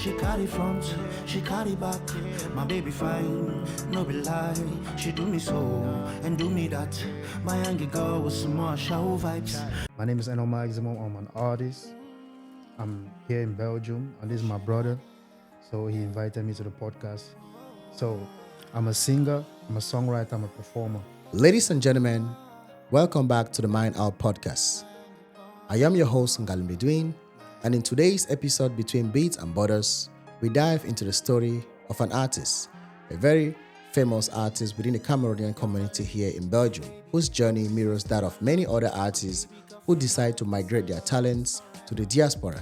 She carry front, she carry back. My baby fine, no be lie. She do me so and do me that. My angry girl with some more show vibes. My name is Enoh Maximum. I'm an artist. I'm here in Belgium, and this is my brother. So he invited me to the podcast. So I'm a singer, I'm a songwriter, I'm a performer. Ladies and gentlemen, welcome back to the Mind Out podcast. I am your host, Ngalim Bedouin, and in today's episode Between Beats and Borders, we dive into the story of an artist, a very famous artist within the Cameroonian community here in Belgium, whose journey mirrors that of many other artists who decide to migrate their talents to the diaspora.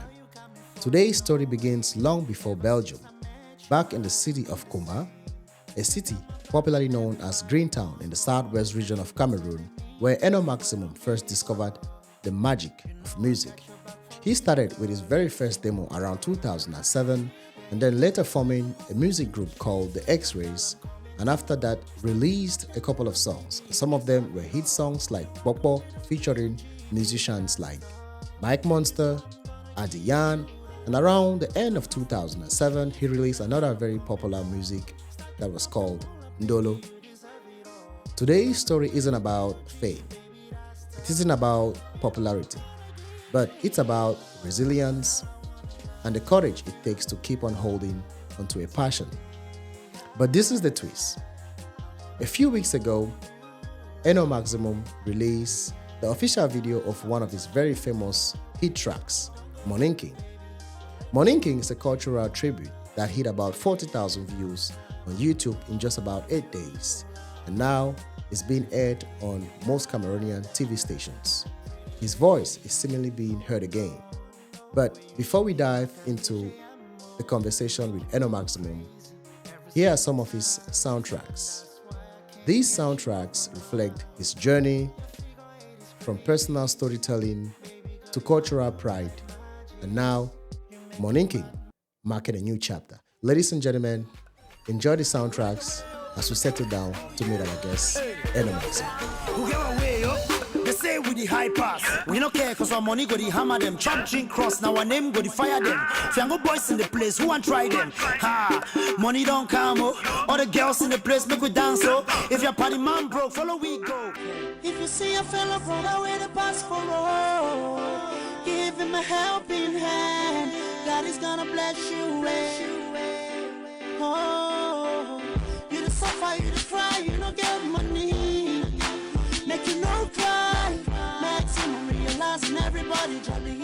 Today's story begins long before Belgium, back in the city of Kumba, a city popularly known as Greentown in the southwest region of Cameroon, where Enoh Maximum first discovered the magic of music. He started with his very first demo around 2007 and then later forming a music group called the X-Rays, and after that released a couple of songs. Some of them were hit songs like Popo featuring musicians like Monsta, Adiyan, and around the end of 2007 he released another very popular music that was called Ndolo. Today's story isn't about fame. It isn't about popularity, but it's about resilience and the courage it takes to keep on holding onto a passion. But this is the twist. A few weeks ago, Enoh Maximum released the official video of one of his very famous hit tracks, Moninkim. Moninkim is a cultural tribute that hit about 40,000 views on YouTube in just about 8 days, and now it's being aired on most Cameroonian TV stations. His voice is seemingly being heard again. But before we dive into the conversation with Enoh Maximum, here are some of his soundtracks. These soundtracks reflect his journey from personal storytelling to cultural pride, and now Moninkim marking a new chapter. Ladies and gentlemen, enjoy the soundtracks as we settle down to meet our guest, Enoh Maximum. They say we the high pass. We don't care cause our money go the hammer them. Chop drink cross, now our name go the fire them. Fiango boys in the place, who want try them? Ha, money don't come, oh. All the girls in the place make we dance, oh. If your party man broke, follow we go. If you see a fella broke, I wear the pass for all. Give him a helping hand. God is gonna bless you, oh, you the suffer, you the cry, you don't get money. Make you no cry. Maximum realizing everybody jolly.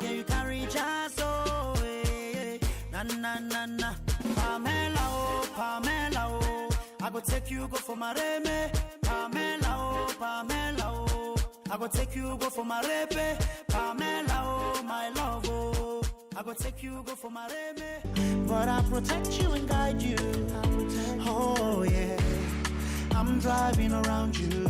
Yeah, you can reach us, oh, hey, na na na na. Pamela, oh, I go take you, go for my reme. Pamela, oh, I go take you, go for my repe. Pamela, oh, my love, oh, I go take you, go for my reme. But I protect you and guide you. Oh yeah, I'm driving around you.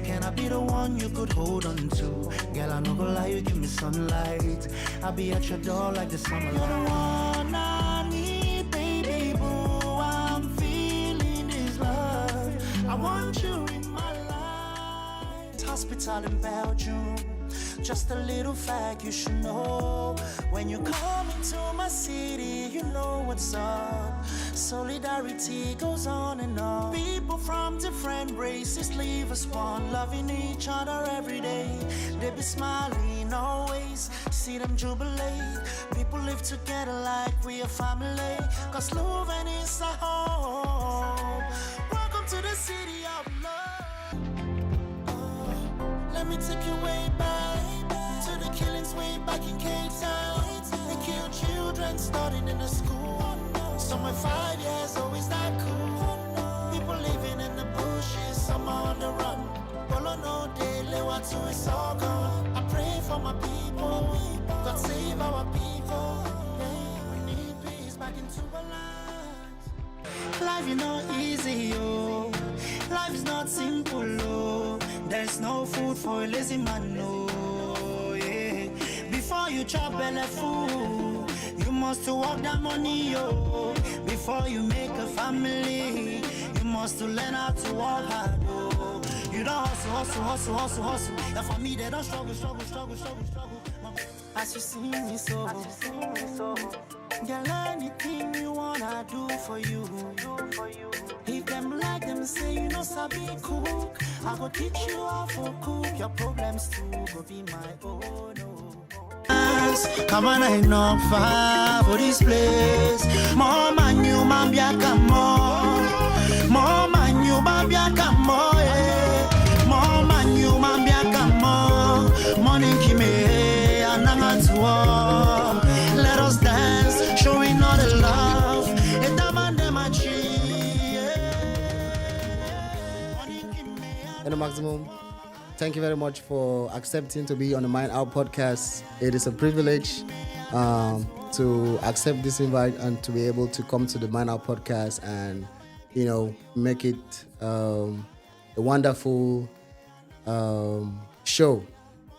Can I be the one you could hold on to? Girl, I no go lie, you give me sunlight. I'll be at your door like the summer. You're the one I need, baby boo. I'm feeling this love. I want you in my life. Hospital in Belgium. Just a little fact you should know. When you come into my city, you know what's up. Solidarity goes on and on. People from different races leave us one, loving each other every day. They be smiling always, see them jubilate. People live together like we a family, cause Leuven is a home. Welcome to the city of love. Let me take you way back to the killings way back in Cape Town. They killed children starting in the school. Somewhere 5 years, oh, is that cool? People living in the bushes, some on the run. Bolo no day, Lewatu is all gone. I pray for my people, God save our people. Hey, we need peace back into our lives. Life is not easy, oh. Life is not simple, oh. There's no food for a lazy man, no, yeah. Before you chop belly food, you must work that money, yo. Before you make a family, you must learn how to work hard, oh. You don't hustle. And for me, they don't struggle. As you see me so. Girl, anything you wanna do for you. If them like them say you know sabi cook, I go teach you how to cook. Your problems too go be my own. Come on, I know far for this place. More man, you man, be a come on. More man, you man, be a come on. More man, you man, be a come on. Moninkim, and I'm at war. Let us dance, showing all the love. It's a man, them a Enoh Maximum, thank you very much for accepting to be on the Mind Out podcast. It is a privilege to accept this invite and to be able to come to the Mind Out podcast and, you know, make it a wonderful show.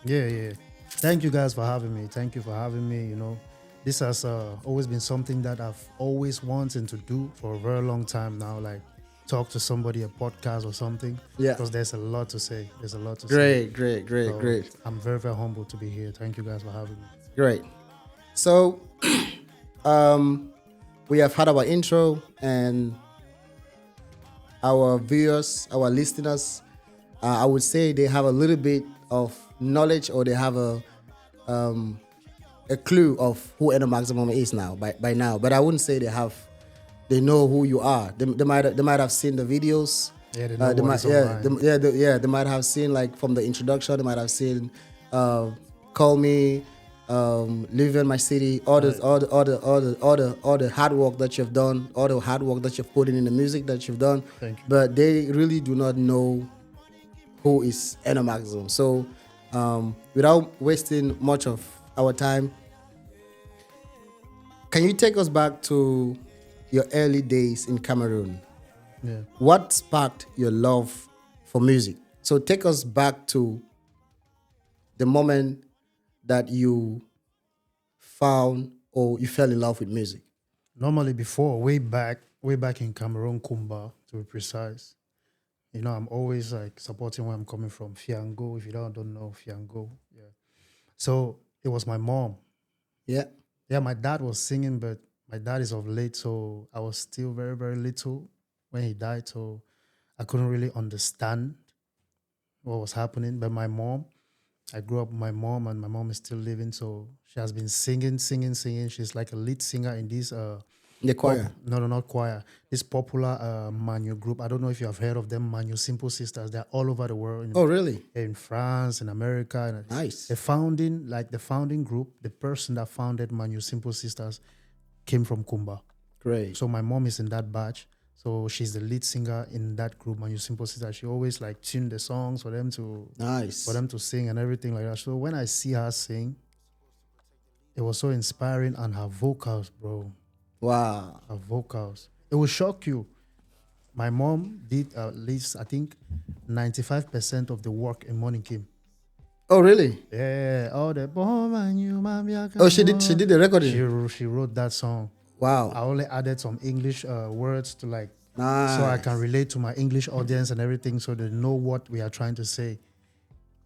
Yeah. Thank you guys for having me. Thank you for having me. You know, this has always been something that I've always wanted to do for a very long time now. Like, talk to somebody, a podcast or something. Yeah. Because there's a lot to say. Great. Great. I'm very, very humbled to be here. Thank you guys for having me. Great. So, we have had our intro, and our viewers, our listeners, I would say they have a little bit of knowledge, or they have a clue of who Enoh Maximum is now by now. But I wouldn't say they know who you are. They might have seen the videos. Yeah, they know what is online. They might have seen, like, from the introduction. They might have seen Call Me, Live in My City, all the hard work that you've done, all the hard work that you've put in the music that you've done. Thank you. But they really do not know who is Enoh Maximum. So without wasting much of our time, can you take us back to your early days in Cameroon? Yeah. What sparked your love for music? So take us back to the moment that you found or you fell in love with music. Normally before, way back in Cameroon, Kumba, to be precise. You know, I'm always like supporting where I'm coming from. Fiango, if you don't know Fiango. Yeah. So it was my mom. Yeah. Yeah, my dad was singing, but my dad is of late, so I was still very, very little when he died, so I couldn't really understand what was happening. But my mom, I grew up with my mom, and my mom is still living, so she has been singing. She's like a lead singer in this... The choir? No, not choir. This popular Manu group. I don't know if you have heard of them, Manu Simple Sisters. They're all over the world. Oh, really? In France, in America. Nice. The founding group, the person that founded Manu Simple Sisters came from Kumba. Great. So my mom is in that batch. So she's the lead singer in that group, Manu Simple Sisters. She always like tune the songs for them to sing and everything like that. So when I see her sing, it was so inspiring, and her vocals, bro. Wow. Her vocals. It will shock you. My mom did at least, I think, 95% of the work in Moninkim. Oh, really? Yeah. All the... Oh, she did the recording? She wrote that song. Wow. I only added some English words to like... Nice. So I can relate to my English audience and everything, so they know what we are trying to say.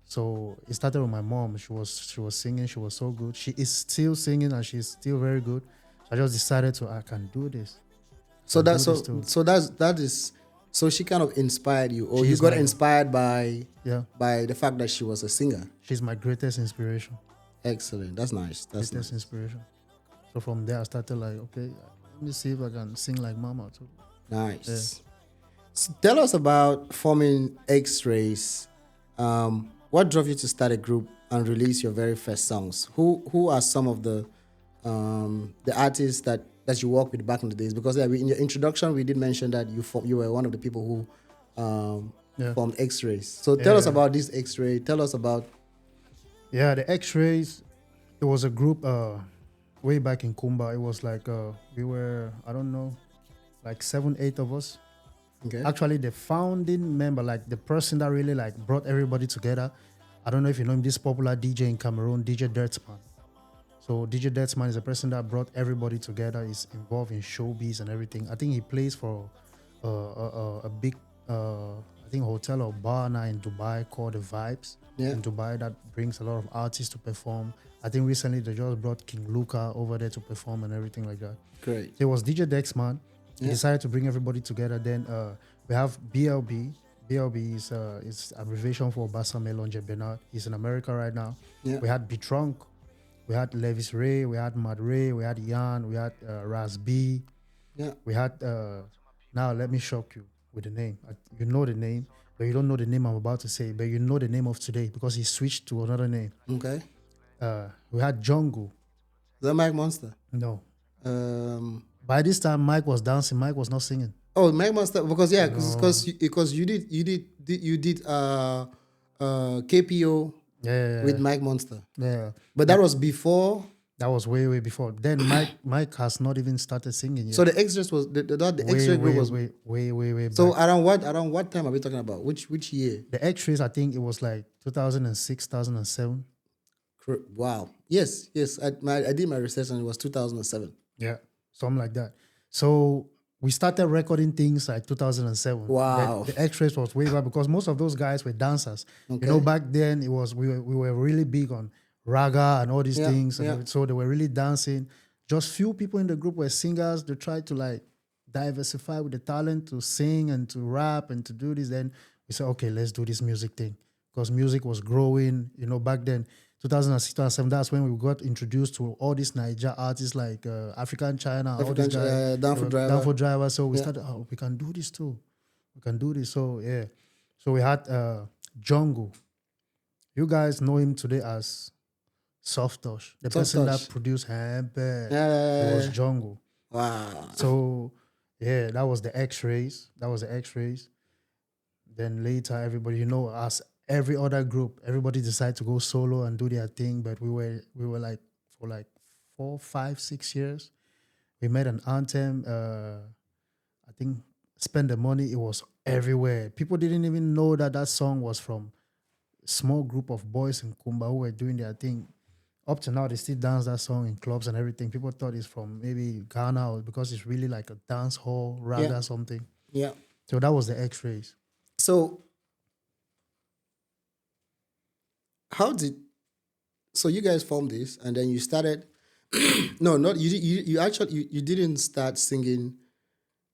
So it started with my mom. She was singing. She was so good. She is still singing, and she's still very good. I just decided I can do this. So she kind of inspired you, or you got inspired by the fact that she was a singer. She's my greatest inspiration. Excellent. That's nice. That's greatest nice. inspiration. So from there I started like, okay, let me see if I can sing like Mama too. Nice. Yeah. So tell us about forming X-Rays. What drove you to start a group and release your very first songs? Who are some of the artists that you worked with back in the days? Because in your introduction we did mention that you were one of the people who formed X-Rays. So tell us about this X-Ray. Tell us about... Yeah, the X-Rays, it was a group way back in Kumba. It was like we were, I don't know, like 7-8 of us. Okay. Actually, the founding member, like the person that really like brought everybody together, I don't know if you know him, this popular DJ in Cameroon, DJ Dirtsman. So DJ Dirtsman is a person that brought everybody together. He's involved in showbiz and everything. I think he plays for a big, I I think hotel or bar now in Dubai called the Vibes. Yeah. In Dubai, that brings a lot of artists to perform. I think recently they just brought King Luca over there to perform and everything like that. Great. It was DJ Dex, man. He Yeah. decided to bring everybody together. Then we have BLB. BLB is abbreviation for Bassa Melonje Bernard. He's in America right now. Yeah. We had B-Trunk. We had Levis Ray. We had Mad Ray. We had Yan. We had Raz B. Yeah. We had, now let me shock you with the name. You know the name, but you don't know the name I'm about to say, but you know the name of today because he switched to another name. Okay. We had Jungle. Is that Mike Monsta? No. Um. By this time, Mike was dancing. Mike was not singing. Oh, Mike Monsta. Because you did KPO Yeah. with Mike Monsta. Yeah. But that was before. That was way before. Then Mike has not even started singing yet. So the X-Rays was the X-Ray group was way So back. around what time are we talking about? Which year? The X-Rays, I think it was like 2006, 2007. Wow. Yes. I did my research and it was 2007. Yeah, something like that. So we started recording things like 2007. Wow. The X-Rays was way back because most of those guys were dancers. Okay. You know, back then it was we were really big on raga and all these things. Yeah. And so they were really dancing. Just few people in the group were singers. They tried to like diversify with the talent to sing and to rap and to do this. Then we said, okay, let's do this music thing because music was growing. You know, back then, 2006, 2007, that's when we got introduced to all these Niger artists like African China, all these guys. Danfo Driver. So we started, we can do this too. We can do this. So, yeah. So we had Jungle. You guys know him today as Soft Touch. The person that produced Hamper. It was Jungle. Wow. So, yeah, that was the X-Rays. Then later, everybody, you know, as every other group, everybody decided to go solo and do their thing. But we were like, for like 4, 5, 6 years, we made an anthem. I think Spend the Money, it was everywhere. People didn't even know that song was from a small group of boys in Kumba who were doing their thing. Up to now, they still dance that song in clubs and everything. People thought it's from maybe Ghana or because it's really like a dance hall, raga something. Yeah. So that was the X-Rays. So so you guys formed this and then you started you didn't start singing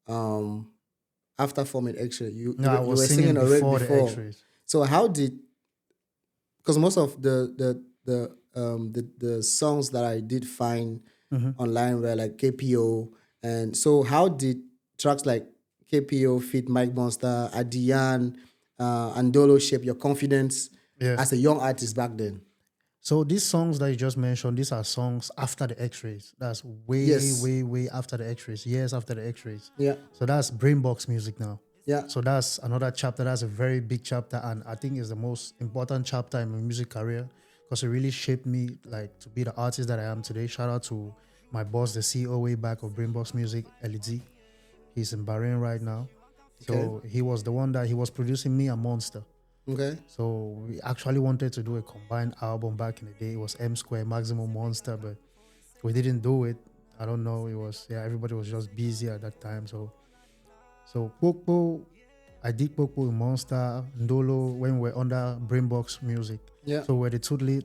after forming X-Ray. You were singing already before. The X-Rays. So how did, because most of the songs that I did find online were like KPO, and so how did tracks like KPO fit Mike Monsta, Adian, Ndolo shape your confidence as a young artist back then? So these songs that you just mentioned, these are songs after the X-Rays. That's way after the X-Rays, years after the X-Rays. Yeah. So that's Brainbox music now. Yeah. So that's another chapter. That's a very big chapter, and I think it's the most important chapter in my music career because it really shaped me like to be the artist that I am today. Shout out to my boss, the CEO way back of Brainbox Music, LED. He's in Bahrain right now. So he was the one that he was producing me and Monsta. Okay. So we actually wanted to do a combined album back in the day. It was M Square, Maximum, Monsta, but we didn't do it. I don't know. It was, everybody was just busy at that time. So Pokpo, I did Pokpo in Monsta, Ndolo when we were under Brainbox Music. Yeah. So we're the two lead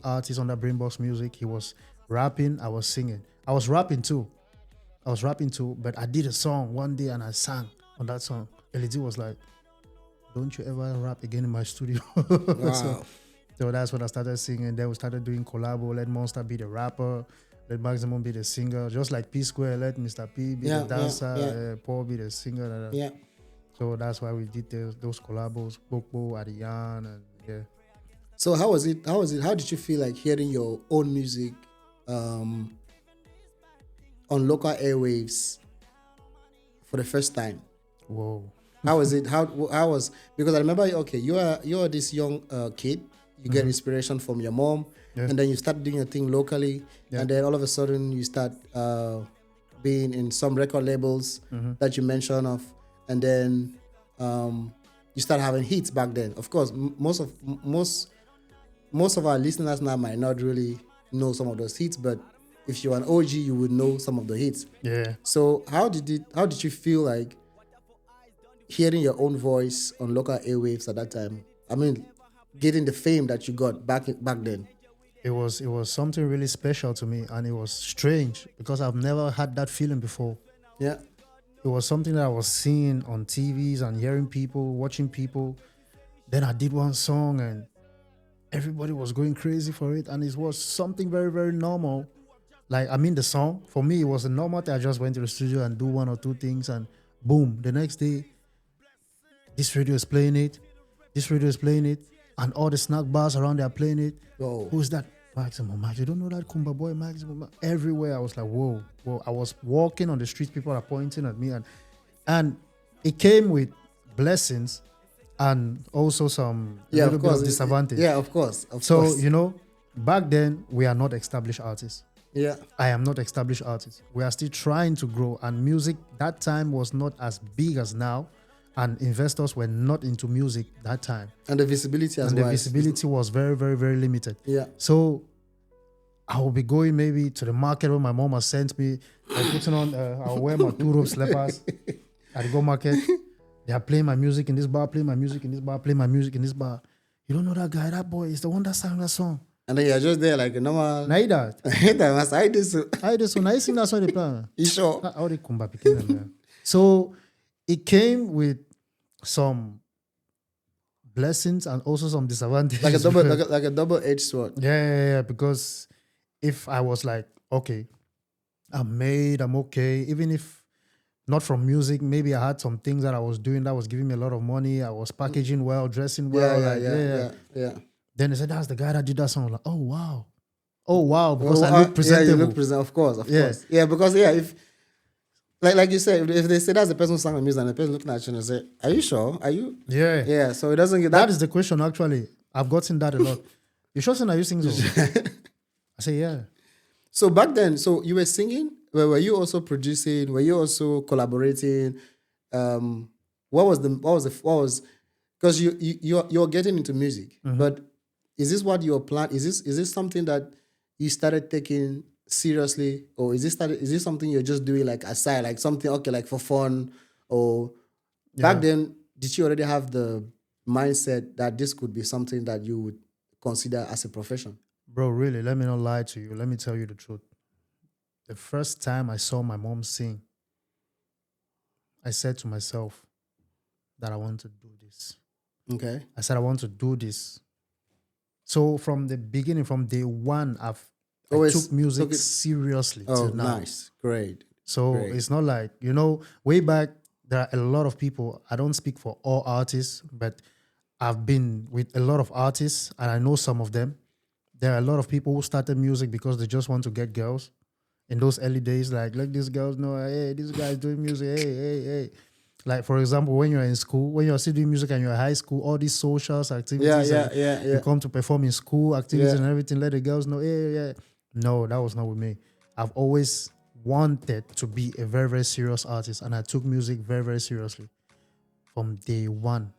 artists under Brainbox Music. He was rapping, I was singing. I was rapping too, but I did a song one day and I sang on that song. LED was like, don't you ever rap again in my studio. Wow. So that's when I started singing. Then we started doing collabo. Let Monsta be the rapper. Let Maximum be the singer. Just like P Square, let Mr. P be the dancer. Paul be the singer. Yeah. So that's why we did those collabos. Bokbo, Adian, and So how was it? How did you feel like hearing your own music on local airwaves for the first time? Whoa. How was it? How was, because I remember, okay, you are this young kid. You get inspiration from your mom, and then you start doing your thing locally, and then all of a sudden you start being in some record labels that you mentioned of, and then you start having hits back then. Of course, most of our listeners now might not really know some of those hits, but if you're an OG, you would know some of the hits. Yeah. So how did you feel like hearing your own voice on local airwaves at that time? I mean, getting the fame that you got back then. It was something really special to me, and it was strange because I've never had that feeling before. Yeah. It was something that I was seeing on TVs and hearing people, watching people. Then I did one song and everybody was going crazy for it, and it was something very, very normal. Like, I mean, the song, for me, it was a normal thing. I just went to the studio and do one or two things, and boom, the next day, this radio is playing it, and all the snack bars around there are playing it. Whoa. Who's that? Maximum. You don't know that Kumba boy, Maximum? Everywhere, I was like, whoa. I was walking on the streets, people are pointing at me, and it came with blessings and also some little bit of disadvantage. Yeah, of course. So, back then, we are not established artists. Yeah. I am not established artist. We are still trying to grow, and music that time was not as big as now, and investors were not into music that time. And the visibility as well. And the visibility was very, very, very limited. Yeah. So I will be going maybe to the market where my mom has sent me. I'm putting on, I'll wear my 2-rope slippers at the go market. They are playing my music in this bar, playing my music in this bar, playing my music in this bar. You don't know that guy, that boy is the one that sang that song. And then you're just there like a normal. Now that. I did so. Now you sing that song they play. You sure? How they Kumba picking them. So it came with some blessings and also some disadvantages. Like a double-edged sword. Yeah. Because if I was like, okay, I'm okay, even if not from music, maybe I had some things that I was doing that was giving me a lot of money. I was packaging well, dressing well. Yeah. Then they said, that's the guy that did that song. I'm like, oh wow, because I look presentable. Yeah, you look presentable, of course. Yeah, because if like you said, if they say that's the person who sang the music and the person looking at you and say, are you sure? Are you? Yeah. Yeah, so it doesn't get that is the question actually. I've gotten that a lot. You sure saying are you singing? I say, yeah. So back then, so you were singing. Were you also producing? Were you also collaborating? What was because you're getting into music, but is this what your plan? Is this something that you started taking seriously, or is this something you're just doing like aside, like something like for fun? Or back then, did you already have the mindset that this could be something that you would consider as a profession? Bro, really, let me not lie to you. Let me tell you the truth. The first time I saw my mom sing, I said to myself that I want to do this. Okay. I said I want to do this. So from the beginning, from day one, I took music seriously till now. Nice. Great. So it's not like, way back, there are a lot of people. I don't speak for all artists, but I've been with a lot of artists and I know some of them. There are a lot of people who started music because they just want to get girls. In those early days, like these girls know, hey, this guy's doing music, hey. Like, for example, when you're in school, when you're still doing music and you're in high school, all these socials, activities, you come to perform in school, activities and everything, let the girls know, hey. No, that was not with me. I've always wanted to be a very, very serious artist, and I took music very, very seriously from day one.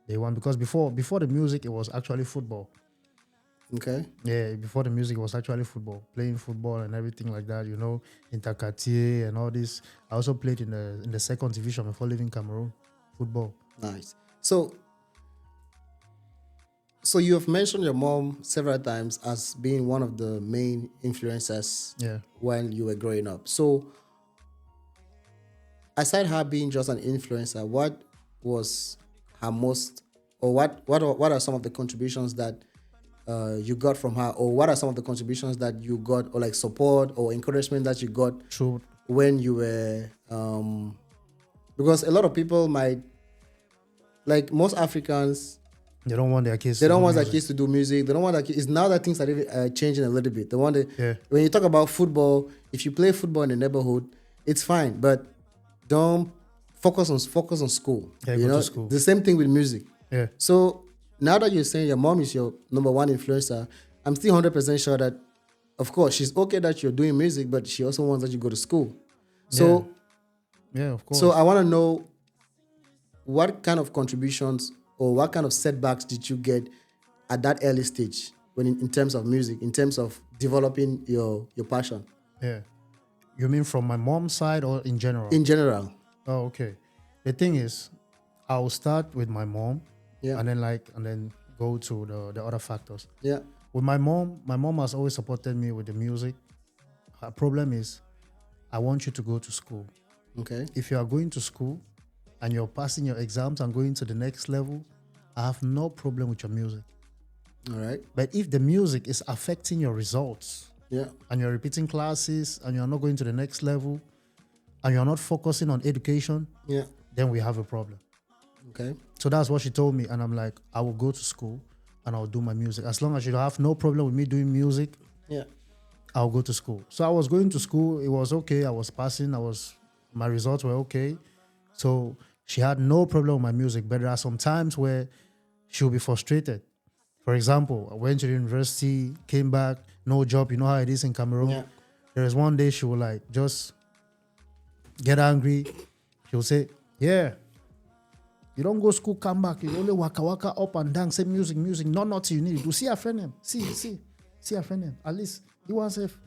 Because before the music, it was actually football. Okay. Yeah, before the music, it was actually football, playing football and everything like that, interquartier and all this. I also played in the second division before leaving Cameroon, football. Nice. So you have mentioned your mom several times as being one of the main influencers when you were growing up. So aside her being just an influencer, what was her most, or what are some of the contributions that you got from her, or what are some of the contributions that you got, or like support or encouragement that you got when you were because a lot of people might, like most Africans, they don't want their kids to do music. They don't want their kids. It's now that things are changing a little bit. They want when you talk about football, if you play football in the neighborhood, it's fine, but don't focus on school. Go to school. The same thing with music. Yeah. So now that you're saying your mom is your number one influencer, I'm still 100% sure that, of course, she's okay that you're doing music, but she also wants that you go to school. So, of course. So I want to know what kind of contributions or what kind of setbacks did you get at that early stage when in terms of music, in terms of developing your passion? Yeah. You mean from my mom's side or in general? In general. Oh, okay. The thing is, I'll start with my mom, Yeah. and then go to the other factors. Yeah. With my mom has always supported me with the music. Her problem is, I want you to go to school. Okay. If you are going to school and you're passing your exams and going to the next level, I have no problem with your music. All right. But if the music is affecting your results, Yeah. and you're repeating classes and you're not going to the next level and you're not focusing on education, Yeah. then we have a problem. Okay. So that's what she told me. And I'm like, I will go to school and I'll do my music. As long as you have no problem with me doing music, Yeah. I'll go to school. So I was going to school. It was okay. I was passing. My results were okay. So she had no problem with my music. But there are some times where she'll be frustrated. For example, I went to the university, came back, no job. You know how it is in Cameroon. Yeah. There is one day she will like just get angry. She will say, yeah, you don't go school, come back. You only waka waka up and down, say music, nothing you need to do. See a friend him. See a friend him. At least he wants if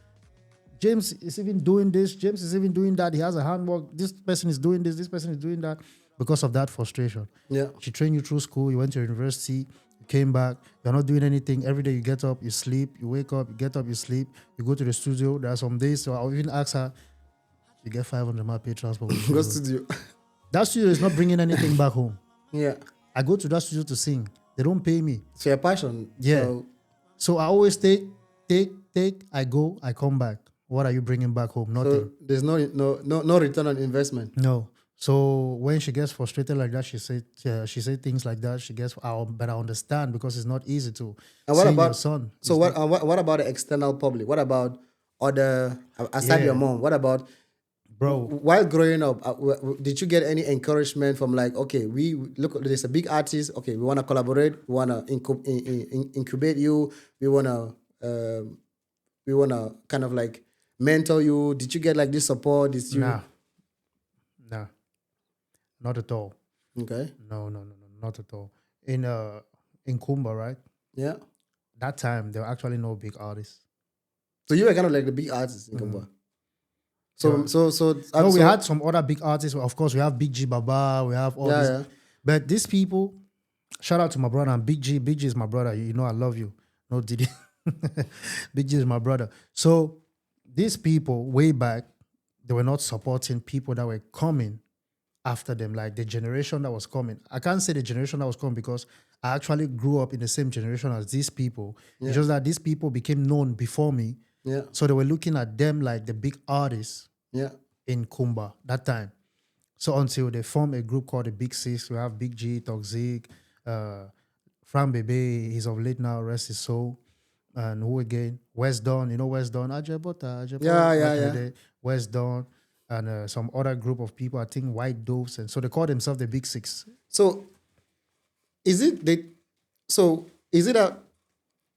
James is even doing this, James is even doing that. He has a handwork. This person is doing this person is doing that. Because of that frustration. Yeah. She trained you through school, you went to university, you came back, you're not doing anything. Every day you get up, you sleep, you wake up, you get up, you sleep, you go to the studio. There are some days, so I'll even ask her, you get 500 ma pay transport. Go studio. That studio is not bringing anything back home. Yeah. I go to that studio to sing. They don't pay me. So your passion. Yeah. So I always take, I go, I come back. What are you bringing back home? Nothing. So there's no return on investment. No. So when she gets frustrated like that, she say things like that. She gets, but I understand because it's not easy to. And what sing about your son? So what about the external public? What about other aside your mom? What about bro? While growing up, did you get any encouragement from like, okay, we look, there's a big artist. Okay, we want to collaborate. We want to incubate you. We want to kind of like mentor you. Did you get like this support? Nah, not at all. Okay. No, not at all. In Kumba, right? Yeah. That time there were actually no big artists. So you were kind of like the big artist in Kumba. We had some other big artists. Of course, we have Big G Baba. We have all these. Yeah. But these people, shout out to my brother and Big G. Big G is my brother. You know I love you. No Diddy. Big G is my brother. So these people way back, they were not supporting people that were coming after them, like the generation that was coming. I can't say the generation that was coming because I actually grew up in the same generation as these people. Yeah. It's just that these people became known before me. Yeah. So they were looking at them like the big artists in Kumba that time. So until they formed a group called the Big Six, we have Big G, Toxic, Fran Bebe, he's of late now, rest his soul. And who again? West Dawn, you know West Dawn? Ajebota. Yeah. West Dawn. And some other group of people, I think White Doves. And so they call themselves the Big Six. So is it that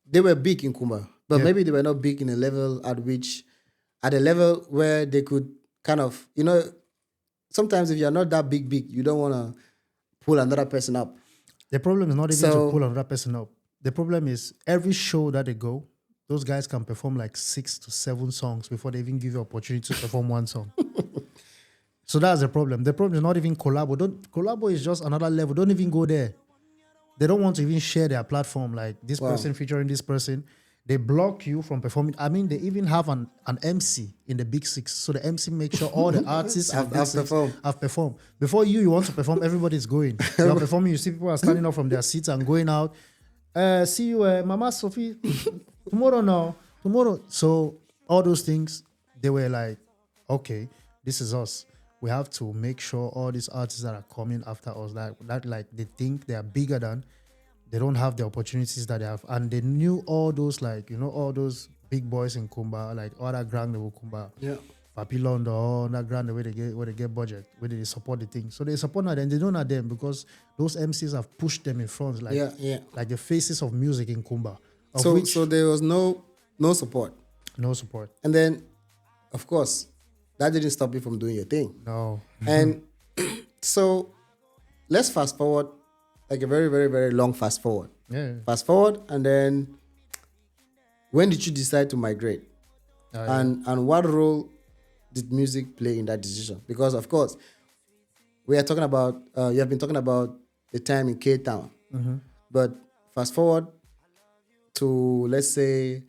they were big in Kumba, but maybe they were not big in a level at a level where they could kind of, sometimes if you're not that big, you don't want to pull another person up. The problem is not even to pull another person up. The problem is every show that they go, those guys can perform like 6 to 7 songs before they even give you opportunity to perform one song. So that's the problem. The problem is not even collabo. Collabo is just another level. Don't even go there. They don't want to even share their platform like this person featuring this person. They block you from performing. I mean, they even have an MC in the Big Six. So the MC makes sure all the artists have performed. Before you want to perform, everybody's going. You're performing, you see people are standing up from their seats and going out. See you, Mama Sophie. Tomorrow. So all those things, they were like, okay, this is us. We have to make sure all these artists that are coming after us, that like they think they are bigger than, they don't have the opportunities that they have. And they knew all those, like, all those big boys in Kumba, like all that grand level Kumba. Yeah. Papi Londo, all that grand where they get budget, where they support the thing. So they support them, they don't know them because those MCs have pushed them in front, like the faces of music in Kumba. So there was no support. No support. And then, of course, that didn't stop you from doing your thing. No. And so let's fast forward, like a very, very, very long fast forward. Yeah. Fast forward, and then when did you decide to migrate? And what role did music play in that decision? Because, of course, we are talking about, you have been talking about the time in Cape Town. But fast forward to, let's say,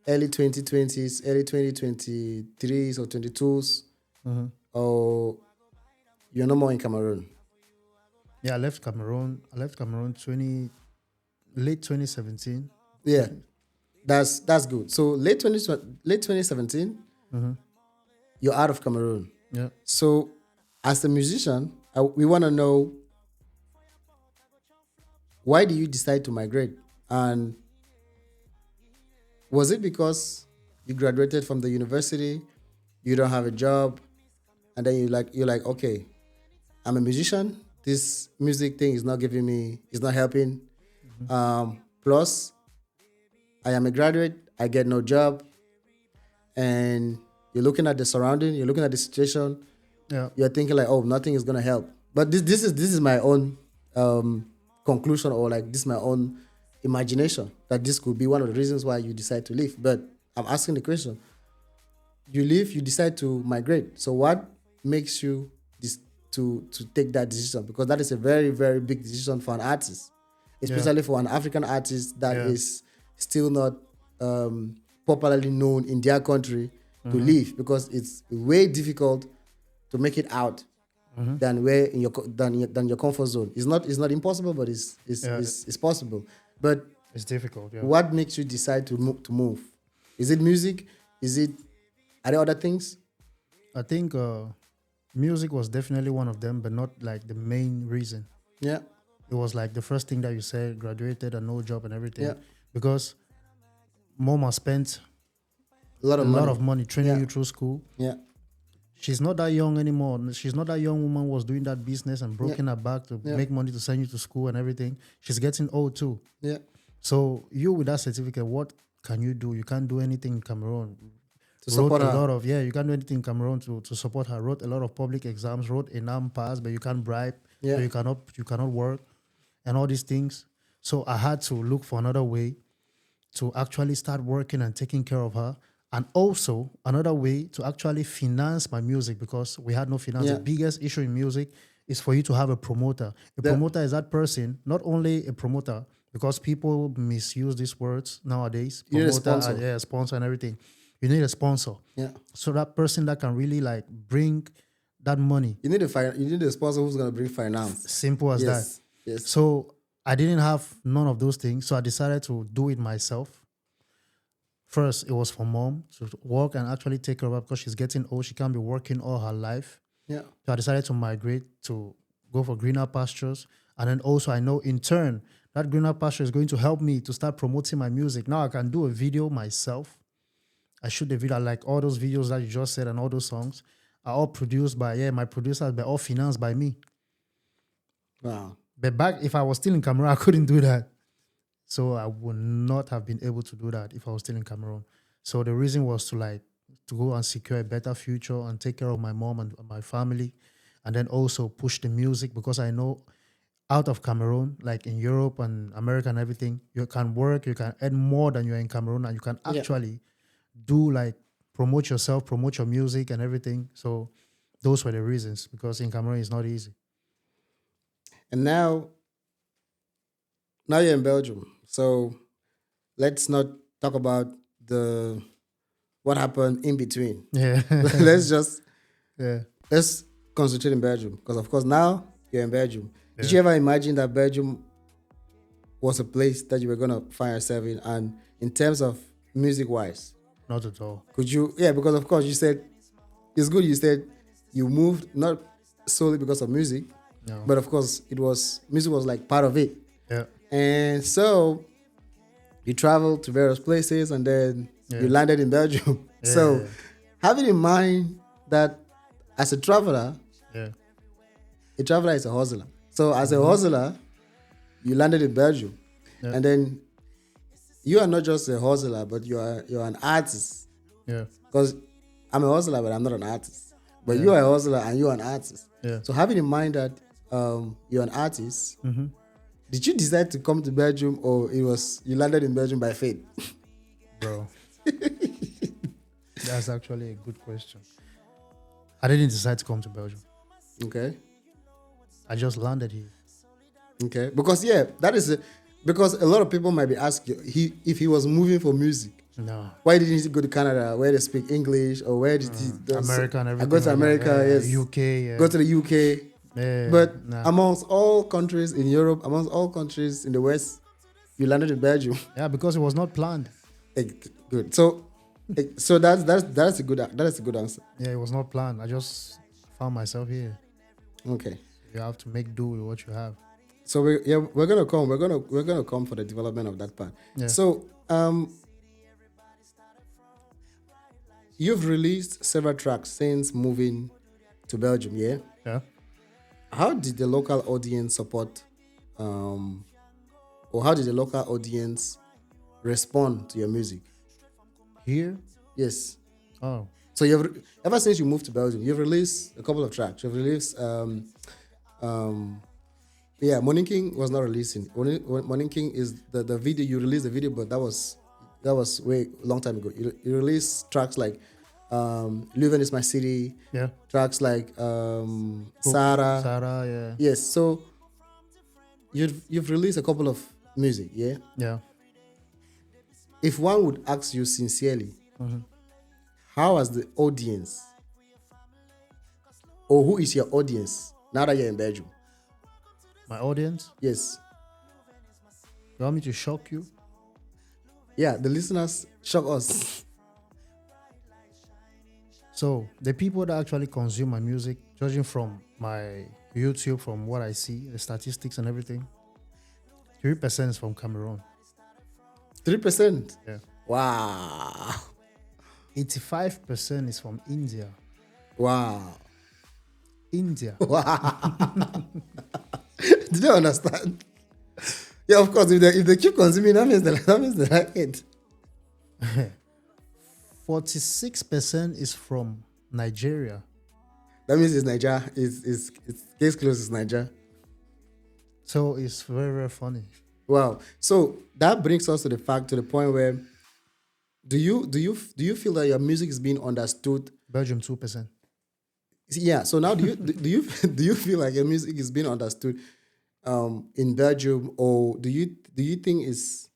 early 2020s, early 2023s or 22s, or you're no more in Cameroon. Yeah, I left Cameroon. Late 2017. Yeah, that's good. So late 2017, you're out of Cameroon. Yeah. So as a musician, we want to know, why do you decide to migrate? And was it because you graduated from the university, you don't have a job, and then you're like, okay, I'm a musician. This music thing is not helping. Plus, I am a graduate. I get no job, and you're looking at the surrounding. You're looking at the situation. Yeah. You're thinking like, oh, nothing is gonna help. But this is my own conclusion, or like this is my own imagination that this could be one of the reasons why you decide to leave. But I'm asking the question: you leave, you decide to migrate. So what makes you to take that decision? Because that is a very, very big decision for an artist, especially for an African artist that is still not popularly known in their country to leave, because it's way difficult to make it out than where in your than your comfort zone. It's not impossible, but it's possible. But it's difficult. Yeah. What makes you decide to move? Is it music? Are there other things? I think music was definitely one of them, but not like the main reason. Yeah. It was like the first thing that you said, graduated and no job and everything. Yeah. Because Mama spent a lot of money training you through school. Yeah. She's not that young anymore. She's not that young woman who was doing that business and broken her back to make money to send you to school and everything. She's getting old too. Yeah. So you with that certificate, what can you do? You can't do anything in Cameroon. To support her. You can't do anything in Cameroon to support her. Wrote a lot of public exams, wrote Enoh Pass, but you can't bribe. Yeah. So you cannot work and all these things. So I had to look for another way to actually start working and taking care of her. And also another way to actually finance my music, because we had no finance. The biggest issue in music is for you to have a promoter. Promoter is that person, not only a promoter, because people misuse these words nowadays. You need a Promoter, sponsor. Sponsor and everything. You need a sponsor. Yeah. So that person that can really like bring that money. You need a sponsor who's gonna bring finance. Simple as that. Yes. So I didn't have none of those things. So I decided to do it myself. First, it was for mom to work and actually take care of her, because she's getting old. She can't be working all her life. Yeah. So I decided to migrate to go for greener pastures. And then also I know in turn that greener pasture is going to help me to start promoting my music. Now I can do a video myself. I shoot the video, like all those videos that you just said and all those songs are all produced by, my producers, but all financed by me. Wow. But back, if I was still in Cameroon, I couldn't do that. So I would not have been able to do that if I was still in Cameroon. So the reason was to go and secure a better future and take care of my mom and my family, and then also push the music, because I know out of Cameroon, like in Europe and America and everything, you can work, you can earn more than you're in Cameroon, and you can actually do like promote yourself, promote your music and everything. So those were the reasons, because in Cameroon it's not easy. And now you're in Belgium. So let's not talk about what happened in between. Yeah. Let's concentrate in Belgium, because of course now you're in Belgium. Did you ever imagine that Belgium was a place that you were gonna find yourself in? And in terms of music wise, Not at all. could you? Yeah, because of course you said it's good. You said you moved not solely because of music, but of course music was like part of it. Yeah. And so you traveled to various places, and then you landed in Belgium. Yeah. So having in mind that as a traveler is a hustler. So as a hustler, you landed in Belgium, and then you are not just a hustler, but you're an artist. Yeah. Because I'm a hustler, but I'm not an artist. But you are a hustler and you're an artist. Yeah. So having in mind that you're an artist, did you decide to come to Belgium, or you landed in Belgium by fate? Bro. That's actually a good question. I didn't decide to come to Belgium. Okay. I just landed here. Okay, because because a lot of people might be asking if he was moving for music. No. Why didn't he go to Canada, where they speak English, or where did he? America and I everything. go to like America, that. yes. UK, yeah. Go to the UK. Yeah, But nah. amongst all countries in Europe, amongst all countries in the West, you landed in Belgium. Yeah, because it was not planned. Good. So that's a good answer. Yeah, it was not planned. I just found myself here. Okay. You have to make do with what you have. So we're gonna come for the development of that part. Yeah. So you've released several tracks since moving to Belgium, yeah? Yeah. How did the local audience support, or how did the local audience respond to your music? Here? Yes. Oh. So ever since you moved to Belgium, you've released a couple of tracks. You've released, Moninkim was not releasing. Moninkim is the video, you released the video, but that was way long time ago. You released tracks like Leuven is my city. Yeah. Tracks like Sarah. Sarah, yeah. Yes. So you've released a couple of music, yeah? Yeah. If one would ask you sincerely, how has the audience, or who is your audience now that you're in Belgium? My audience? Yes. You want me to shock you? Yeah, the listeners shock us. So the people that actually consume my music, judging from my YouTube, from what I see, the statistics and everything, 3% is from Cameroon. 3%? Yeah. Wow. 85% is from India. Wow. India. Wow. Did you understand? Yeah, of course. If they keep consuming, that means they like it. 46% is from Nigeria. That means it's Nigeria. It's case closed. It's Nigeria. So it's very, very funny. Wow. So that brings us to the point where do you feel that your music is being understood? Belgium 2%. Yeah. So now do you feel like your music is being understood in Belgium, or do you think is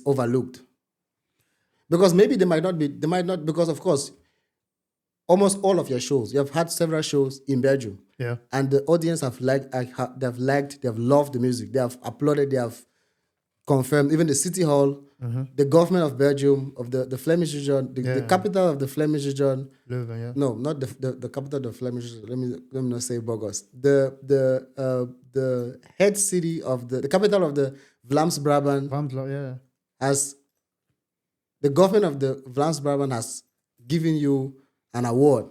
overlooked? Because maybe they might not, because of course almost all of your shows, you have had several shows in Belgium. Yeah. And the audience have liked, they've loved the music, they have applauded, they have confirmed, even the city hall, the government of Belgium, of the Flemish region, the capital of the Flemish region. Leuven, yeah. No, not the capital of the Flemish region. Let me not say Burgos. The head city of the capital of the Vlaams Brabant has, the government of the Vlaams Brabant has given you an award,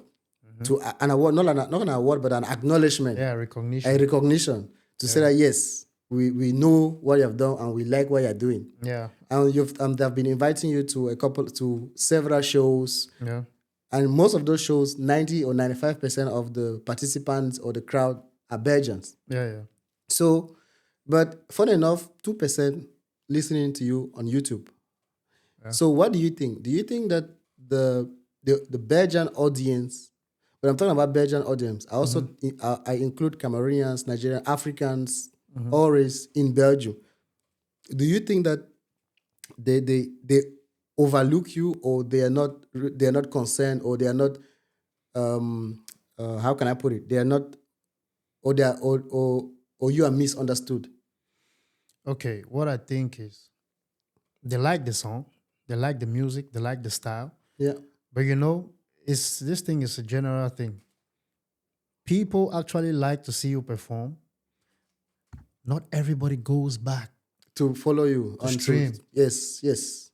not an award, but an acknowledgement. Yeah, recognition. A recognition to say that yes, we know what you have done and we like what you're doing. Yeah. And they've been inviting you to several shows. Yeah. And most of those shows, 90 or 95% of the participants or the crowd are Belgians. Yeah, yeah. So, but funny enough, 2% listening to you on YouTube. Yeah. So what do you think? Do you think that the Belgian audience, when I'm talking about Belgian audience, I also I include Cameroonians, Nigerian, Africans, all race in Belgium. Do you think that they overlook you, or they are not concerned, or they are not how can I put it? They are not, or they are, or you are misunderstood? Okay, what I think is they like the song, they like the music, they like the style. Yeah. But this thing is a general thing. People actually like to see you perform. Not everybody goes back to follow you on stream. Yes, yes.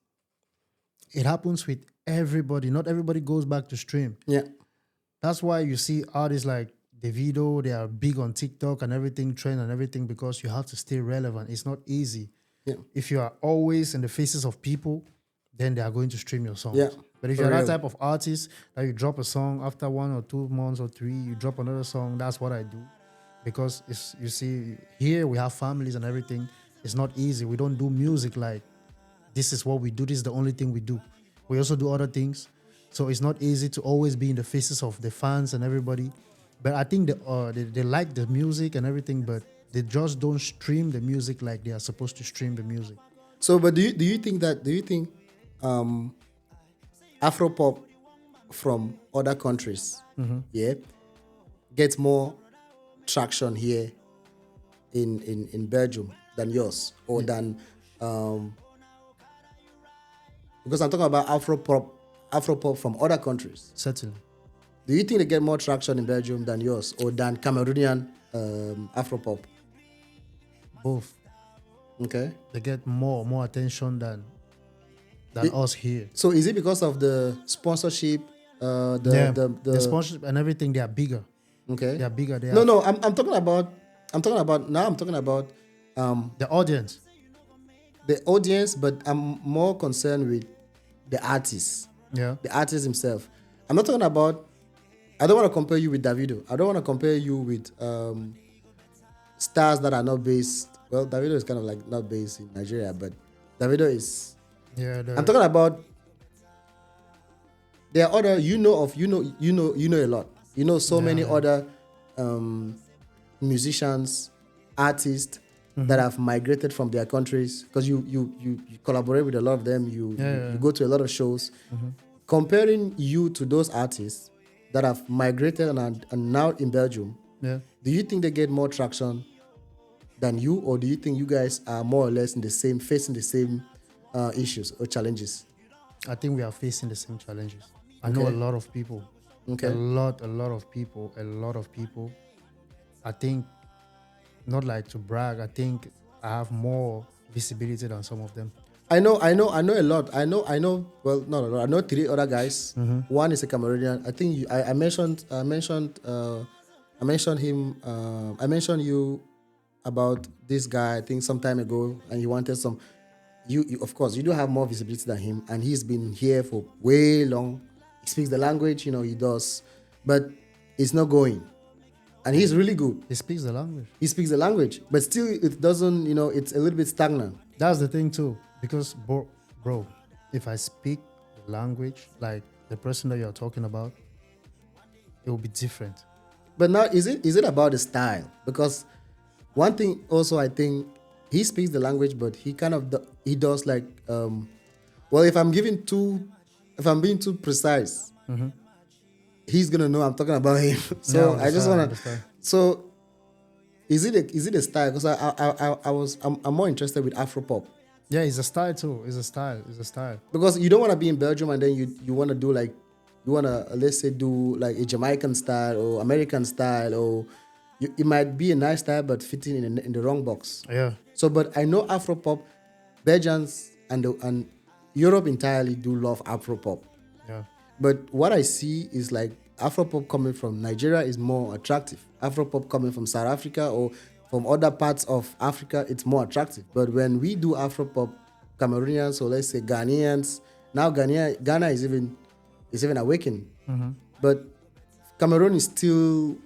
It happens with everybody. Not everybody goes back to stream. Yeah. That's why you see artists like Davido, they are big on TikTok and everything, trend and everything, because you have to stay relevant. It's not easy. Yeah. If you are always in the faces of people, then they are going to stream your songs. Yeah. But if you're that type of artist that you drop a song after 1 or 2 months or 3, you drop another song, that's what I do. Because you see, here we have families and everything. It's not easy. We don't do music like this is what we do. This is the only thing we do. We also do other things. So it's not easy to always be in the faces of the fans and everybody. But I think they like the music and everything, but they just don't stream the music like they are supposed to stream the music. So, but do you think um, Afro pop from other countries, yeah, gets more traction here in Belgium than yours, or than because I'm talking about Afro pop from other countries. Certainly. Do you think they get more traction in Belgium than yours, or than Cameroonian Afro pop? Both. Okay. They get more attention than us here. So is it because of the sponsorship? The sponsorship and everything, they are bigger. Okay. They are bigger. I'm talking about the audience. the audience, but I'm more concerned with the artist. Yeah. The artist himself. I'm not talking about. I don't want to compare you with Davido. I don't want to compare you with stars that are not based. Well, Davido is kind of like not based in Nigeria, but Davido is. Yeah. I'm talking about. There are other you know a lot. You know so many other musicians, artists that have migrated from their countries, because you collaborate with a lot of them. You go to a lot of shows. Comparing you to those artists that have migrated and are now in Belgium, do you think they get more traction than you, or do you think you guys are more or less facing the same issues or challenges? I think we are facing the same challenges. I know a lot of people. Okay. A lot of people. I think, not like to brag, I think I have more visibility than some of them. I know a lot. I know. Well, not a lot. I know 3 other guys. One is a Cameroonian. I think I mentioned him. I mentioned you about this guy, I think some time ago, and you wanted some. You of course you do have more visibility than him, and he's been here for way long. He speaks the language, he does, but it's not going, and he's really good. He speaks the language. He speaks the language, but still it doesn't. It's a little bit stagnant. That's the thing too, because bro, if I speak the language like the person that you're talking about, it will be different. But now, is it about the style? Because one thing also, I think he speaks the language, but he kind of he does like well, if I'm being too precise, he's gonna know I'm talking about him. So I just wanna. So is it a style? Because I'm more interested with Afro pop. Yeah, it's a style too. It's a style. Because you don't want to be in Belgium and then you want to do like, you want to, let's say, do like a Jamaican style or American style, or it might be a nice style but fitting in the wrong box. Yeah. So, but I know Afro pop, Belgians and Europe entirely do love Afro pop. Yeah. But what I see is like Afro pop coming from Nigeria is more attractive. Afro pop coming from South Africa or from other parts of Africa, it's more attractive. But when we do Afro pop, Cameroonians, or let's say Ghanaians, now Ghana is even awakening. But Cameroon is still,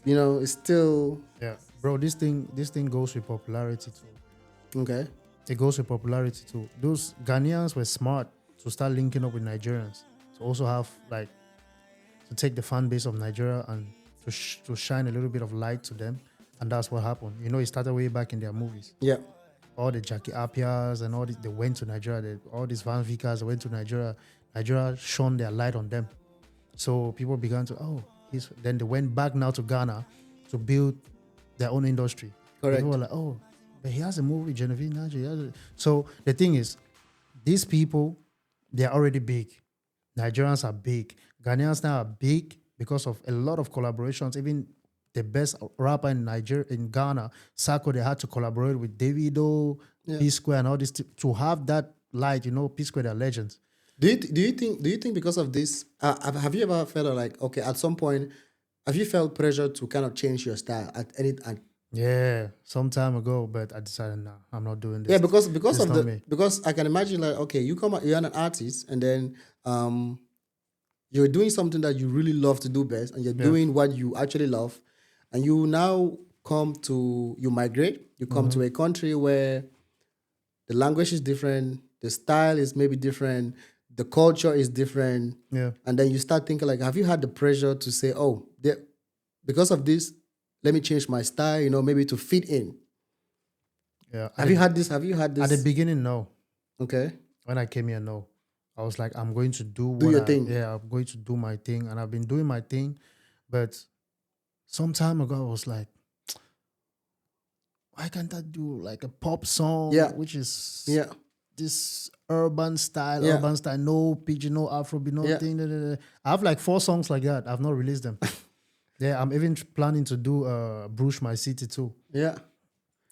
it's still. Yeah, bro. This thing goes with popularity too. Okay. It goes with popularity too. Those Ghanaians were smart to start linking up with Nigerians, to also have like to take the fan base of Nigeria and to shine a little bit of light to them, and that's what happened. It started way back in their movies. Yeah. All the Jackie Appiahs and all they went to Nigeria. All these Van Vikas went to Nigeria. Nigeria shone their light on them. So people began to, then they went back now to Ghana to build their own industry. Correct. People were like, but he has a movie, Genevieve Naji. So the thing is, these people, they're already big. Nigerians are big. Ghanaians now are big because of a lot of collaborations. Even the best rapper in Ghana, Sako, they had to collaborate with Davido, P-Square, and all this to have that light. P-Square, they're legends. Do you think because of this, have you ever felt like, okay, at some point, have you felt pressure to kind of change your style at any time? Yeah, some time ago, but I decided, no, I'm not doing this. Yeah, because I can imagine like, okay, you're an artist, and then you're doing something that you really love to do best, and you're doing what you actually love, and you now migrate, you come to a country where the language is different, the style is maybe different, the culture is different, and then you start thinking like, have you had the pressure to say, because of this, let me change my style, maybe to fit in. Yeah. Have you had this? Have you had At the this? beginning, no. Okay. When I came here, no. I was like, I'm going to do your thing. Yeah, I'm going to do my thing, and I've been doing my thing. But some time ago, I was like, why can't I do like a pop song, Yeah. which is Yeah. this urban style, Yeah. no pidgin, no Afrobeat, no Yeah. thing. Da, da, da. I have like 4 songs like that. I've not released them. Yeah, I'm even planning to do Bruce My City too. Yeah.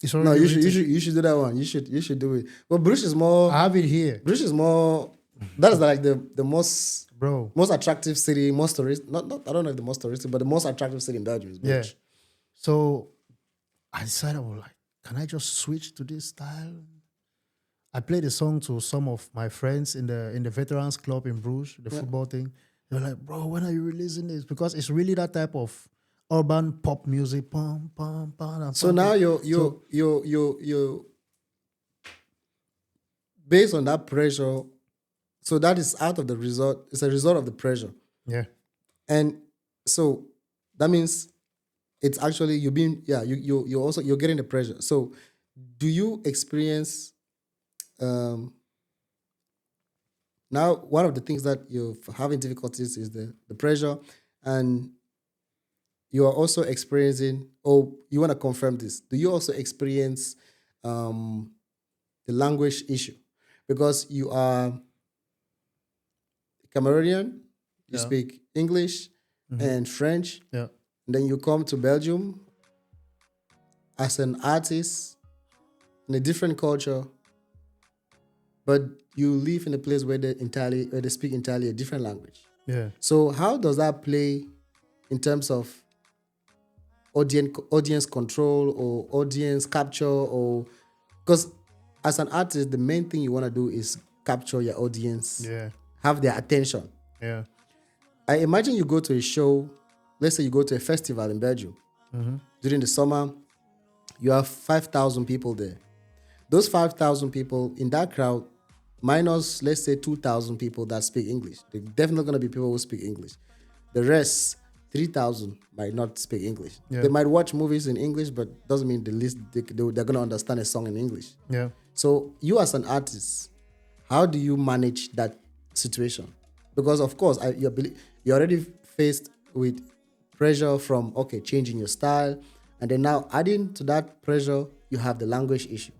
It's No, already you should do that one. You should do it. Well, Bruce is more. I have it here, Bruce is more. That is like the most bro. most attractive city, most tourist. Not I don't know if the most touristic, but the most attractive city in Belgium is Bruges. Yeah. So I decided, I was like, can I just switch to this style? I played a song to some of my friends in the veterans club in Bruges, the football thing. They were like, bro, when are you releasing this? Because it's really that type of urban pop music. Pum, pum, pum, and So pum, now pum. you based on that pressure. So that is out of the result. It's a result of the pressure, Yeah. and so that means it's actually you're getting the pressure. So do you experience now one of the things that you're having difficulties is the pressure, and you are also experiencing, oh, you want to confirm this, do you also experience the language issue? Because you are Cameroonian, you Yeah. speak English and French, Yeah. and then you come to Belgium as an artist in a different culture, but you live in a place where they speak entirely a different language. Yeah. So how does that play in terms of audience control or audience capture? Or because as an artist, the main thing you want to do is capture your audience, Yeah. have their attention. Yeah. I imagine you go to a show, let's say you go to a festival in Belgium during the summer, you have 5,000 people there. Those 5,000 people in that crowd, minus let's say 2,000 people that speak English. They're definitely going to be people who speak English. The rest, 3,000 might not speak English. Yeah. They might watch movies in English, but doesn't mean they're going to understand a song in English. Yeah. So you as an artist, how do you manage that situation? Because of course, you're already faced with pressure from changing your style, and then now adding to that pressure, you have the language issue.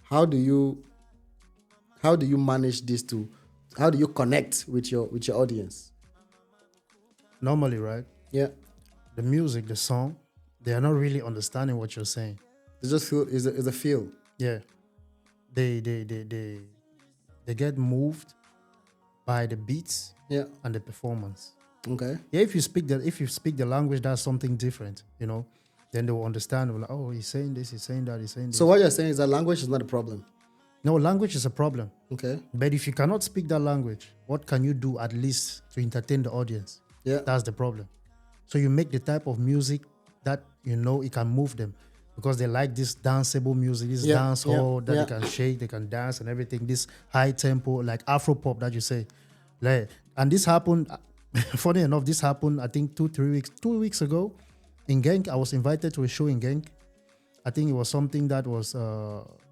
How do you manage these two? How do you connect with your audience? Normally, right? Yeah, The music, the song, they are not really understanding what you're saying. they just feel is a feel. Yeah. They get moved by the beats Yeah. and the performance. Okay. Yeah, if you speak the language, that's something different, then they will understand. Like, oh, he's saying this, he's saying that, he's saying this. So what you're saying is that language is not a problem. No, language is a problem. Okay. But if you cannot speak that language, what can you do at least to entertain the audience? Yeah. That's the problem. So you make the type of music that it can move them, because they like this danceable music, this dance hall that they can shake, they can dance and everything. This high tempo, like Afro pop that you say, and this happened. Funny enough, this happened I think 2 weeks ago in Genk. I was invited to a show in Genk. I think it was something that was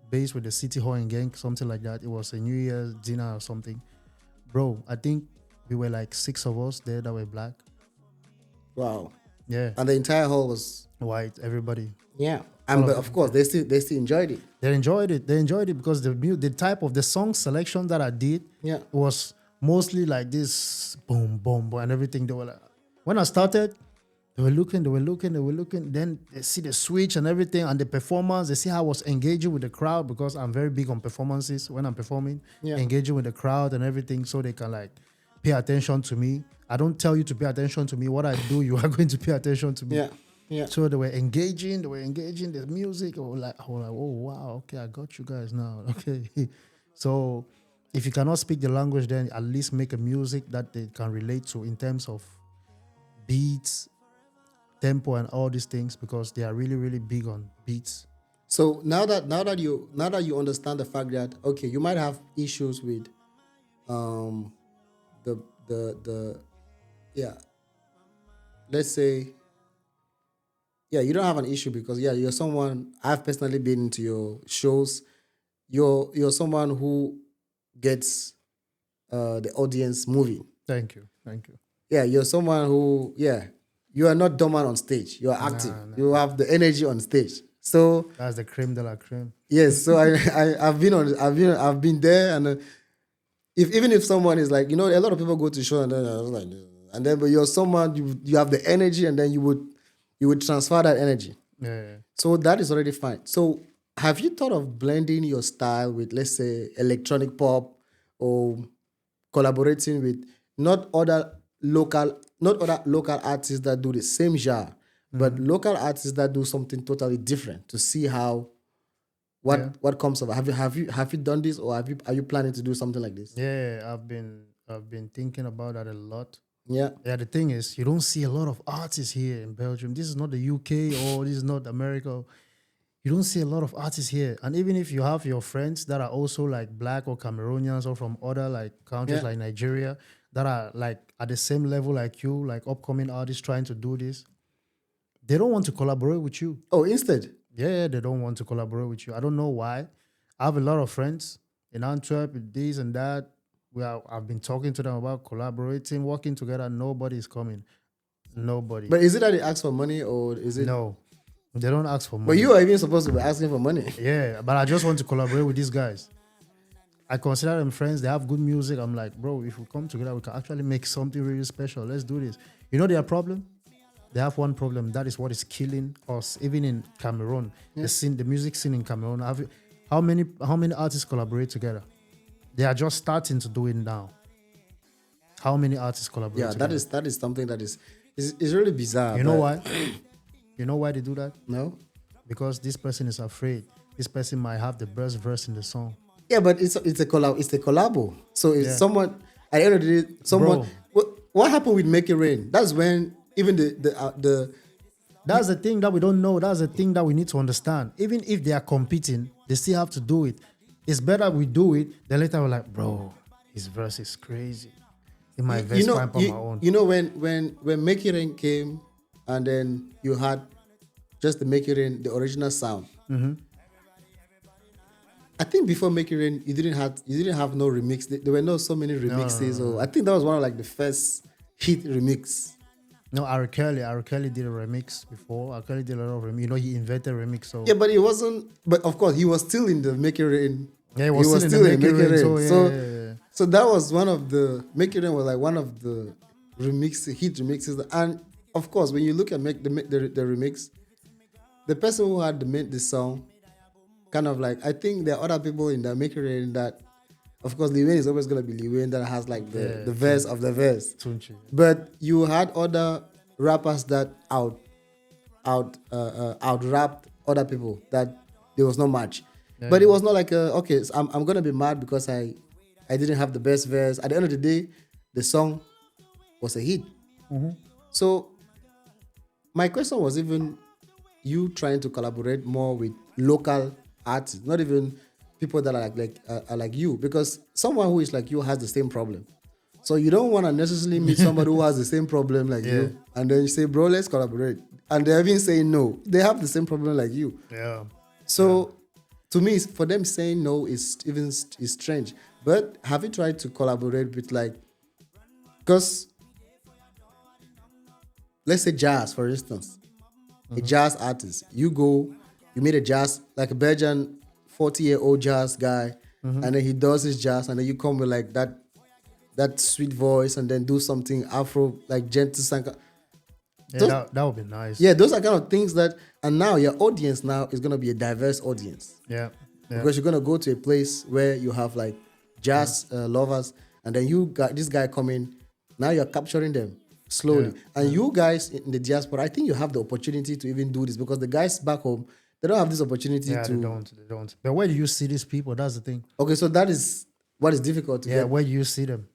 based with the city hall in Genk, something like that. It was a New Year's dinner or something. Bro, I think we were like 6 of us there that were black. Wow. Yeah. And the entire hall was White, everybody. yeah. And but of course they still enjoyed it. They enjoyed it. They enjoyed it because the type of the song selection that I did was mostly like this boom, boom, boom, and everything. They were like, when I started, they were looking. Then they see the switch and everything and the performance. They see how I was engaging with the crowd, because I'm very big on performances when I'm performing, engaging with the crowd and everything, so they can like pay attention to me. I don't tell you to pay attention to me. What I do, you are going to pay attention to me. Yeah. Yeah. So they were engaging the music. Or like, oh wow, okay, I got you guys now. Okay. So if you cannot speak the language, then at least make a music that they can relate to in terms of beats, tempo, and all these things, because they are really, really big on beats. So now that you understand the fact that you might have issues with the let's say yeah, you don't have an issue because yeah, you're someone. I've personally been into your shows. You're someone who gets the audience moving. Thank you. Thank you. Yeah, you're someone who, yeah, you are not dormant on stage. You are active. Nah, nah. You have the energy on stage. So That's the creme de la creme. yes, so I've been there, and if even if someone is like, a lot of people go to show and then I was like, and then but you're someone you have the energy, and then you would transfer that energy. Yeah. So that is already fine. So have you thought of blending your style with, let's say, electronic pop, or collaborating with not other local artists that do the same genre, but local artists that do something totally different, to see how what comes of it. Have you done this, or are you planning to do something like this? Yeah, I've been thinking about that a lot. Yeah. Yeah, the thing is, you don't see a lot of artists here in Belgium. This is not the UK or this is not America. You don't see a lot of artists here. And even if you have your friends that are also like black or Cameroonians or from other like countries like Nigeria that are like at the same level like you, like upcoming artists trying to do this, they don't want to collaborate with you. Oh, instead. Yeah, they don't want to collaborate with you. I don't know why. I have a lot of friends in Antwerp, this and that. I've been talking to them about collaborating, working together. Nobody is coming. Nobody. But is it that they ask for money, or is it? No, they don't ask for money. But you are even supposed to be asking for money. Yeah, but I just want to collaborate with these guys. I consider them friends. They have good music. I'm like, bro, if we come together, we can actually make something really special. Let's do this. You know their problem? They have one problem. That is what is killing us, even in Cameroon. The music scene in Cameroon. How many artists collaborate together? They are just starting to do it now. How many artists collaborate? Yeah, together? that is something that is really bizarre. You know why? You know why they do that? No. Because this person is afraid. This person might have the best verse in the song. Yeah, but it's a collabo. So if someone at the end of the day, someone what happened with Make It Rain? That's when even the That's the thing that we don't know. That's the thing that we need to understand. Even if they are competing, they still have to do it. It's better we do it. Then later we're like, bro, his verse is crazy. In my verse, on my own. You know when Make It Rain came, and then you had just the Make It Rain, the original sound. Mm-hmm. I think before Make It Rain, you didn't have no remix. There were not so many remixes. Or I think that was one of like the first hit remix. No, R. Kelly did a remix before. R. Kelly did a lot of remix. You know, he invented remix. So Yeah, but it wasn't. But of course, he was still in the Make It Rain. yeah, he was still in the Make It Rain. So that was one of the Make It Rain was like one of the hit remixes. And of course, when you look at the remix, the person who had made the song, kind of like, I think there are other people in the Make It Rain that, of course, Lil Wayne is always gonna be Lil Wayne that has like the verse of the verse. Tunchi. But you had other rappers that out rapped other people that there was no match. Yeah, But it was not like okay, so I'm gonna be mad because I didn't have the best verse. At the end of the day, the song was a hit. Mm-hmm. So my question was even you trying to collaborate more with local artists, not even people that are like you, because someone who is like you has the same problem. So you don't want to necessarily meet somebody who has the same problem like you, and then you say, bro, let's collaborate. And they're even saying no. They have the same problem like you. Yeah. So to me, for them saying no is strange. But have you tried to collaborate with because let's say jazz, for instance, a jazz artist. You meet a jazz, like a Belgian 40-year-old jazz guy, and then he does his jazz, and then you come with like that sweet voice, and then do something Afro, like gentle sanka. Yeah, that would be nice. Yeah, those are kind of things that, and now your audience now is going to be a diverse audience. Yeah. Because you're going to go to a place where you have like jazz lovers, and then you got this guy coming, now you're capturing them slowly. And you guys in the diaspora, I think you have the opportunity to even do this, because the guys back home, they don't have this opportunity to... They don't. But where do you see these people? That's the thing. Okay, so that is what is difficult to get. Where do you see them?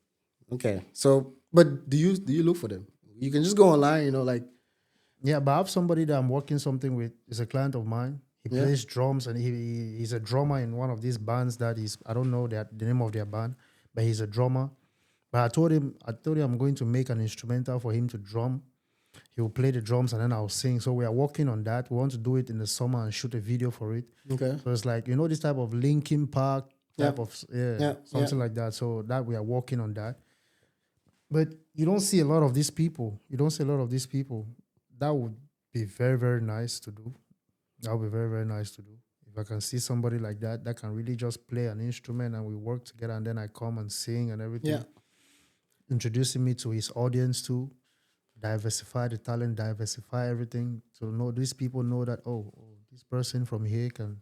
Okay, so, but do you look for them? You can just go online, like... Yeah, but I have somebody that I'm working something with. Is a client of mine. He plays drums, and he's a drummer in one of these bands that is, I don't know the name of their band, but he's a drummer. But I told him I'm going to make an instrumental for him to drum. he will play the drums and then I'll sing. So we are working on that. We want to do it in the summer and shoot a video for it. Okay. So it's like, this type of Linkin Park type of, something like that. So that we are working on that. But you don't see a lot of these people. That would be very, very nice to do. That would be very, very nice to do. If I can see somebody like that can really just play an instrument and we work together and then I come and sing and everything. Yeah. Introducing me to his audience too. Diversify the talent, diversify everything. So these people know that, this person from here can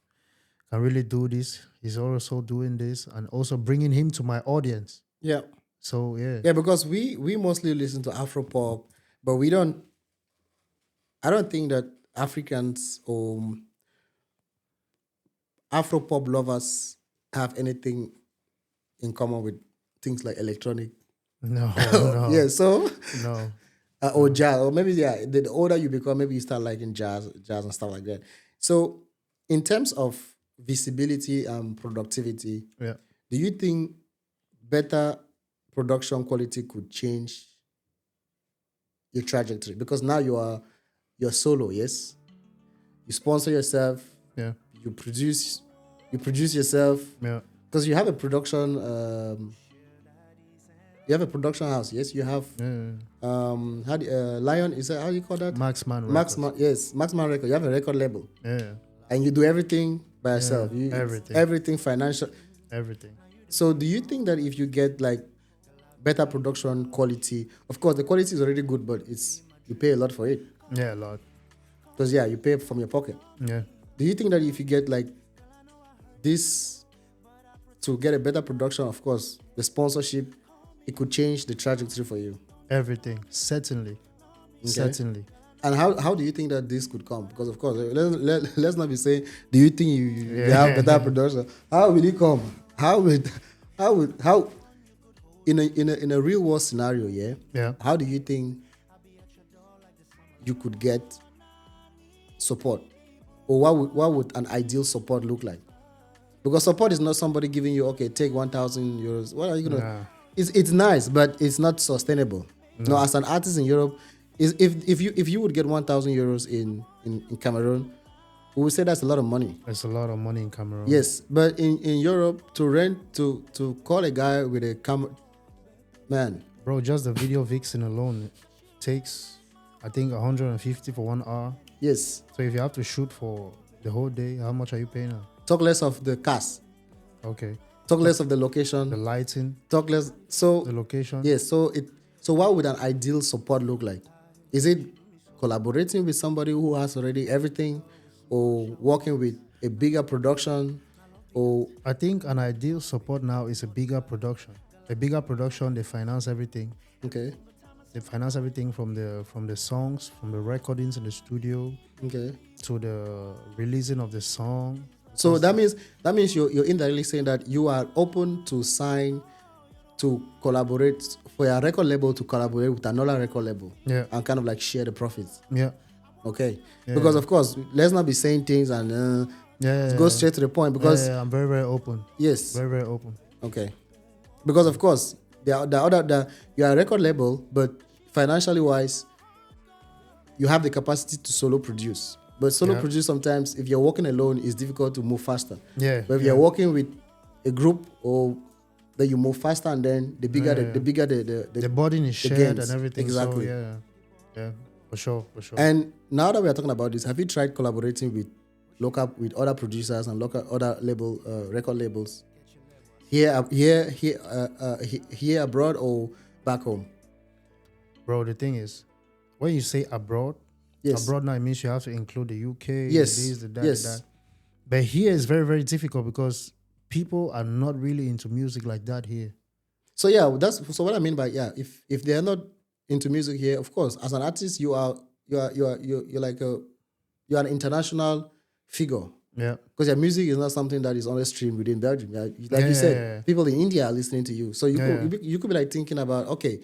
really do this. He's also doing this and also bringing him to my audience. Yeah. So, yeah. Yeah, because we mostly listen to Afro pop, but I don't think that Africans or Afro pop lovers have anything in common with things like electronic. No, no. Yeah, so No. or jazz, or maybe the older you become, maybe you start liking jazz and stuff like that. So, in terms of visibility and productivity, Yeah. do you think better production quality could change your trajectory? Because now you're solo, yes. You sponsor yourself. Yeah. You produce yourself. Yeah. Because you have a production. You have a production house, yes. You have Lion. Is that how you call that? Maxman. Yes, Maxman Record. You have a record label. Yeah. And you do everything by yourself. Everything financial. Everything. So do you think that if you get like better production quality, of course the quality is already good, but you pay a lot for it. Yeah, a lot. Because you pay from your pocket. Yeah. Do you think that if you get like this to get a better production, of course, the sponsorship, it could change the trajectory for you? Everything. Certainly. Okay. Certainly. And how do you think that this could come? Because of course, let's not be saying, do you think you have better production? How will it come? How in a real world scenario, yeah. How do you think you could get support? Or what would an ideal support look like? Because support is not somebody giving you, okay, take 1,000 euros. What are you gonna? Nah. It's nice, but it's not sustainable. No, as an artist in Europe, if you would get 1,000 euros in Cameroon, we would say that's a lot of money. It's a lot of money in Cameroon. Yes, but in Europe, to call a guy with a man. Bro, just the video vixen alone takes, I think, 150 for 1 hour. Yes. So if you have to shoot for the whole day, how much are you paying now? Talk less of the cast. Okay. Talk less of the location. The lighting. Talk less. So the location. Yes. So what would an ideal support look like? Is it collaborating with somebody who has already everything, or working with a bigger production, or? I think an ideal support now is a bigger production. A bigger production, they finance everything. Okay. They finance everything from the songs, from the recordings in the studio, okay, to the releasing of the song. So that means you're indirectly saying that you are open to sign, to collaborate for your record label, to collaborate with another record label, and kind of like share the profits. Yeah. Okay. Yeah. Because of course, let's not be saying things and go straight to the point. Because I'm very, very open. Yes. Very, very open. Okay. Because of course, you are a record label, but financially wise, you have the capacity to solo produce. But solo produce sometimes, if you're working alone, it's difficult to move faster. Yeah. But if you're working with a group, or that you move faster, and then the bigger the burden is shared and everything. Exactly. So, yeah, for sure. And now that we are talking about this, have you tried collaborating with other producers and other record labels here abroad or back home? Bro, the thing is, when you say abroad, abroad now it means you have to include the UK, that. But here is very, very difficult because people are not really into music like that here. So so what I mean by if they are not into music here, of course, as an artist, you're an international figure. Yeah. Because your music is not something that is only streamed within Belgium. Like you said, people in India are listening to you. So you could be like thinking about, okay,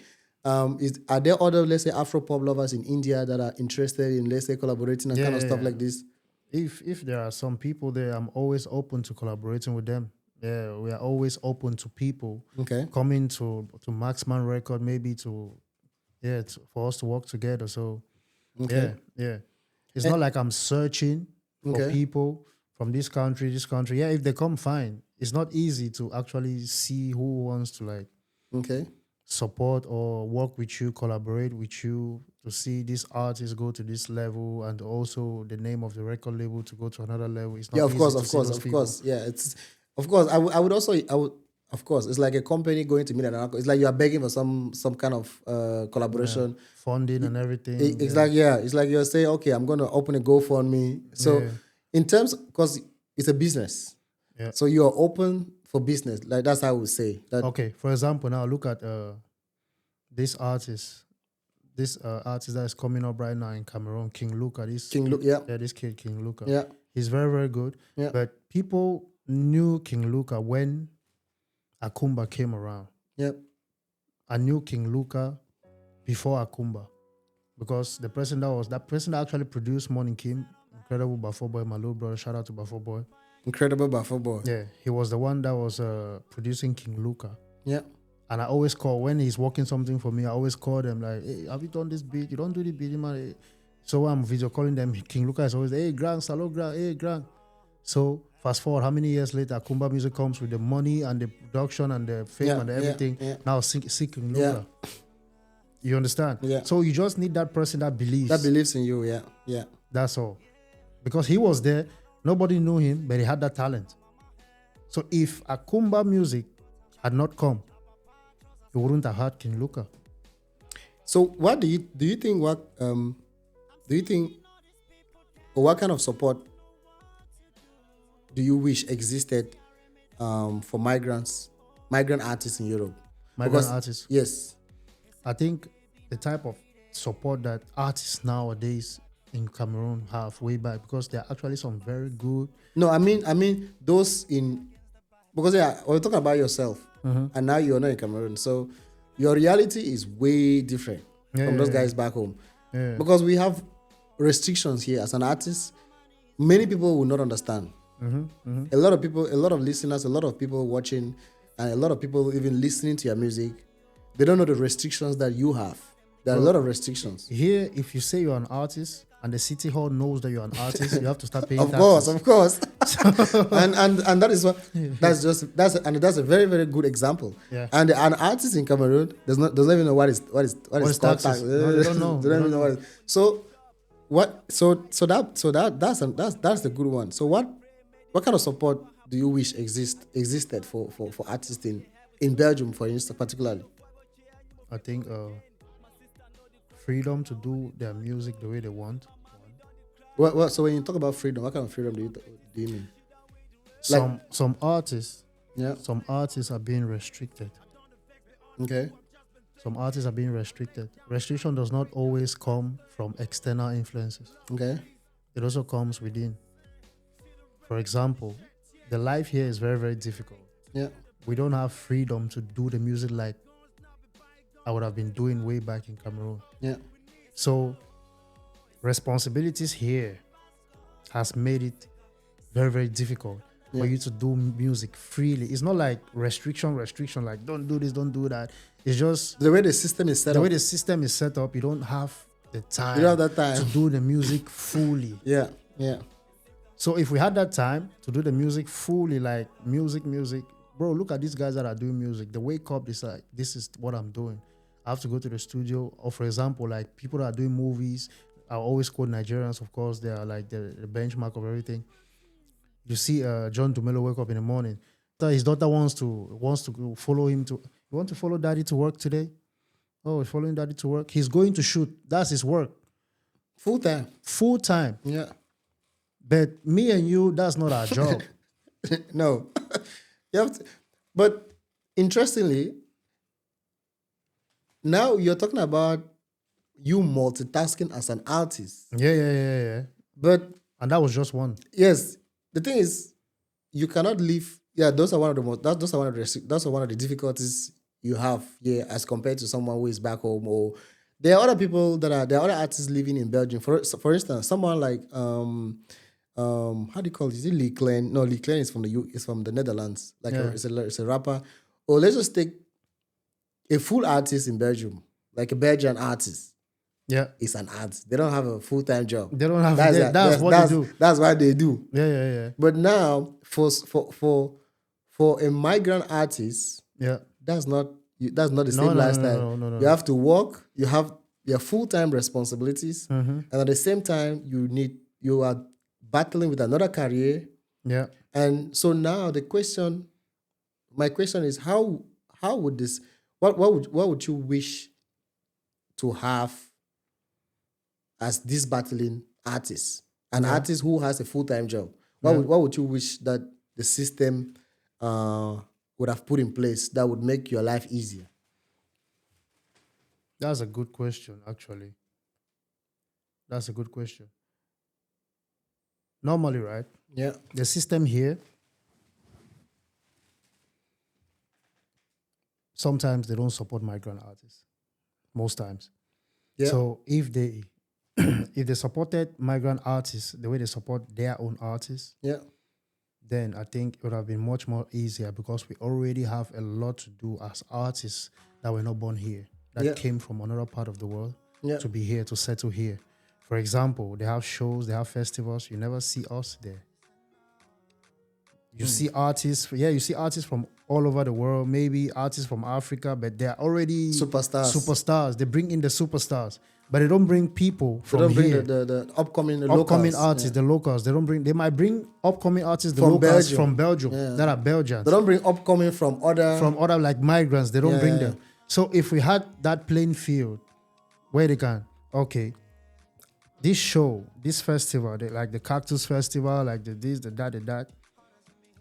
are there other, let's say, Afro pop lovers in India that are interested in, let's say, collaborating and kind of stuff like this? If there are some people there, I'm always open to collaborating with them. Yeah, we are always open to people coming to Maxman Record, maybe for us to work together. So Okay. Yeah. It's not like I'm searching for Okay. people from this country, this country. Yeah, if they come, fine. It's not easy to actually see who wants to like Okay. support or work with you, collaborate with you to see this artist go to this level and also the name of the record label to go to another level. It's not Yeah, of easy course, to of see course, those of people. course. Yeah, it's of course. I would also of course. It's like a company going to meet another. It's like you are begging for some kind of collaboration. Funding and everything. It's like it's like you're saying, okay, I'm gonna open a GoFundMe. So Yeah. in terms, because it's a business, Yeah. so you're open for business. Like that's how I would say that. Okay, for example, now look at this artist that is coming up right now in Cameroon, King Luca. This kid, King Luca. Yeah. He's very, very good. Yeah. But people knew King Luca when Kumba came around. Yeah. I knew King Luca before Kumba because the person that actually produced Moninkim, incredible Buffalo Boy, my little brother. Shout out to Buffalo Boy. Incredible Buffalo Boy. Yeah, he was the one that was producing King Luca. Yeah. And I always call when he's working something for me. I always call them like, "Hey, have you done this beat? You don't do the beat, man." So I'm video calling them. King Luca is always, "Hey, Grant, hello, Grant, hey, Grant." So fast forward, how many years later, Kumba Music comes with the money and the production and the fame and everything. Yeah. Now see King Luca. You understand? Yeah. So you just need that person that believes. That believes in you. Yeah. Yeah. That's all. Because he was there, nobody knew him, but he had that talent. So if Kumba Music had not come, you wouldn't have had King Luca. So what do you think or what kind of support do you wish existed for migrant artists in Europe? Migrant artists. Yes. I think the type of support that artists nowadays in Cameroon have way back, because there are actually some very good. No, I mean those in, because we're talking about yourself, and now you're not in Cameroon, so your reality is way different from those guys back home. Yeah. Because we have restrictions here as an artist. Many people will not understand. A lot of people, a lot of listeners, a lot of people watching, and a lot of people even listening to your music, they don't know the restrictions that you have. There are a lot of restrictions. Here, if you say you're an artist and the city hall knows that you're an artist, you have to start paying Of taxes. course. and that is what that's a very, very good example. Yeah. And an artist in Cameroon doesn't even know what is called taxes? tax. No, they don't know. They don't even know what it is. That's the good one. So what kind of support do you wish existed for artists in Belgium, for instance, particularly? I think freedom to do their music the way they want. So when you talk about freedom, what kind of freedom do you mean? Some artists, Yeah. some artists are being restricted. Okay. Some artists are being restricted. Restriction does not always come from external influences. Okay. It also comes within. For example, the life here is very, very difficult. Yeah. We don't have freedom to do the music like I would have been doing way back in Cameroon. Yeah. So responsibilities here has made it very, very difficult for you to do music freely. It's not like restriction, like don't do this, don't do that. It's just The way the system is set the up. way the system is set up, you don't have the time, You don't have that time. to do the music fully. Yeah. Yeah. So if we had that time to do the music fully, like music, bro, look at these guys that are doing music. They wake up, it's like, this is what I'm doing. I have to go to the studio. Or for example, like people that are doing movies, I always quote Nigerians, of course. They are like the benchmark of everything. You see John Dumelo wake up in the morning. His daughter wants to follow him to, you want to follow daddy to work today? Oh, he's following daddy to work. He's going to shoot. That's his work. Full time. Full time. Yeah. But me and you, that's not our job. No. You have to, but interestingly, now you're talking about you multitasking as an artist. Yeah. But And that was just one. yes, the thing is, you cannot live. Yeah, those are one of the most. Those are one of the difficulties you have here as compared to someone who is back home. Or there are other people there are other artists living in Belgium. For instance, someone like how do you call it? Is it Lee Klein? No, Lee Klein is from the Netherlands. Like it's a rapper. Or let's just take a full artist in Belgium, like a Belgian artist. Yeah. is an artist. They don't have a full-time job. They don't have that's what they do. That's what they do. Yeah. But now for a migrant artist, Yeah. that's not the same lifestyle. No. You have to work, you have your full-time responsibilities, and at the same time you are battling with another career. Yeah. And so now my question is how would this what would you wish to have as this battling artist? An artist who has a full-time job. What would you wish that the system would have put in place that would make your life easier? That's a good question, actually. That's a good question. Normally, right? Yeah. The system here, sometimes they don't support migrant artists. Most times. Yeah. So if they if they supported migrant artists the way they support their own artists, Yeah. then I think it would have been much more easier because we already have a lot to do as artists that were not born here, that came from another part of the world to be here, to settle here. For example, they have shows, they have festivals. You never see us there. You see artists, you see artists from all over the world, maybe artists from Africa, but they're already superstars. They bring in the superstars, but they don't bring people from They don't bring here. the upcoming Artists, the locals. They might bring upcoming artists, From locals Belgium. from Belgium that are Belgians. They don't bring upcoming from other like migrants. They don't bring them. So if we had that playing field where they can, this show, this festival, like the Cactus Festival, like the this, the that,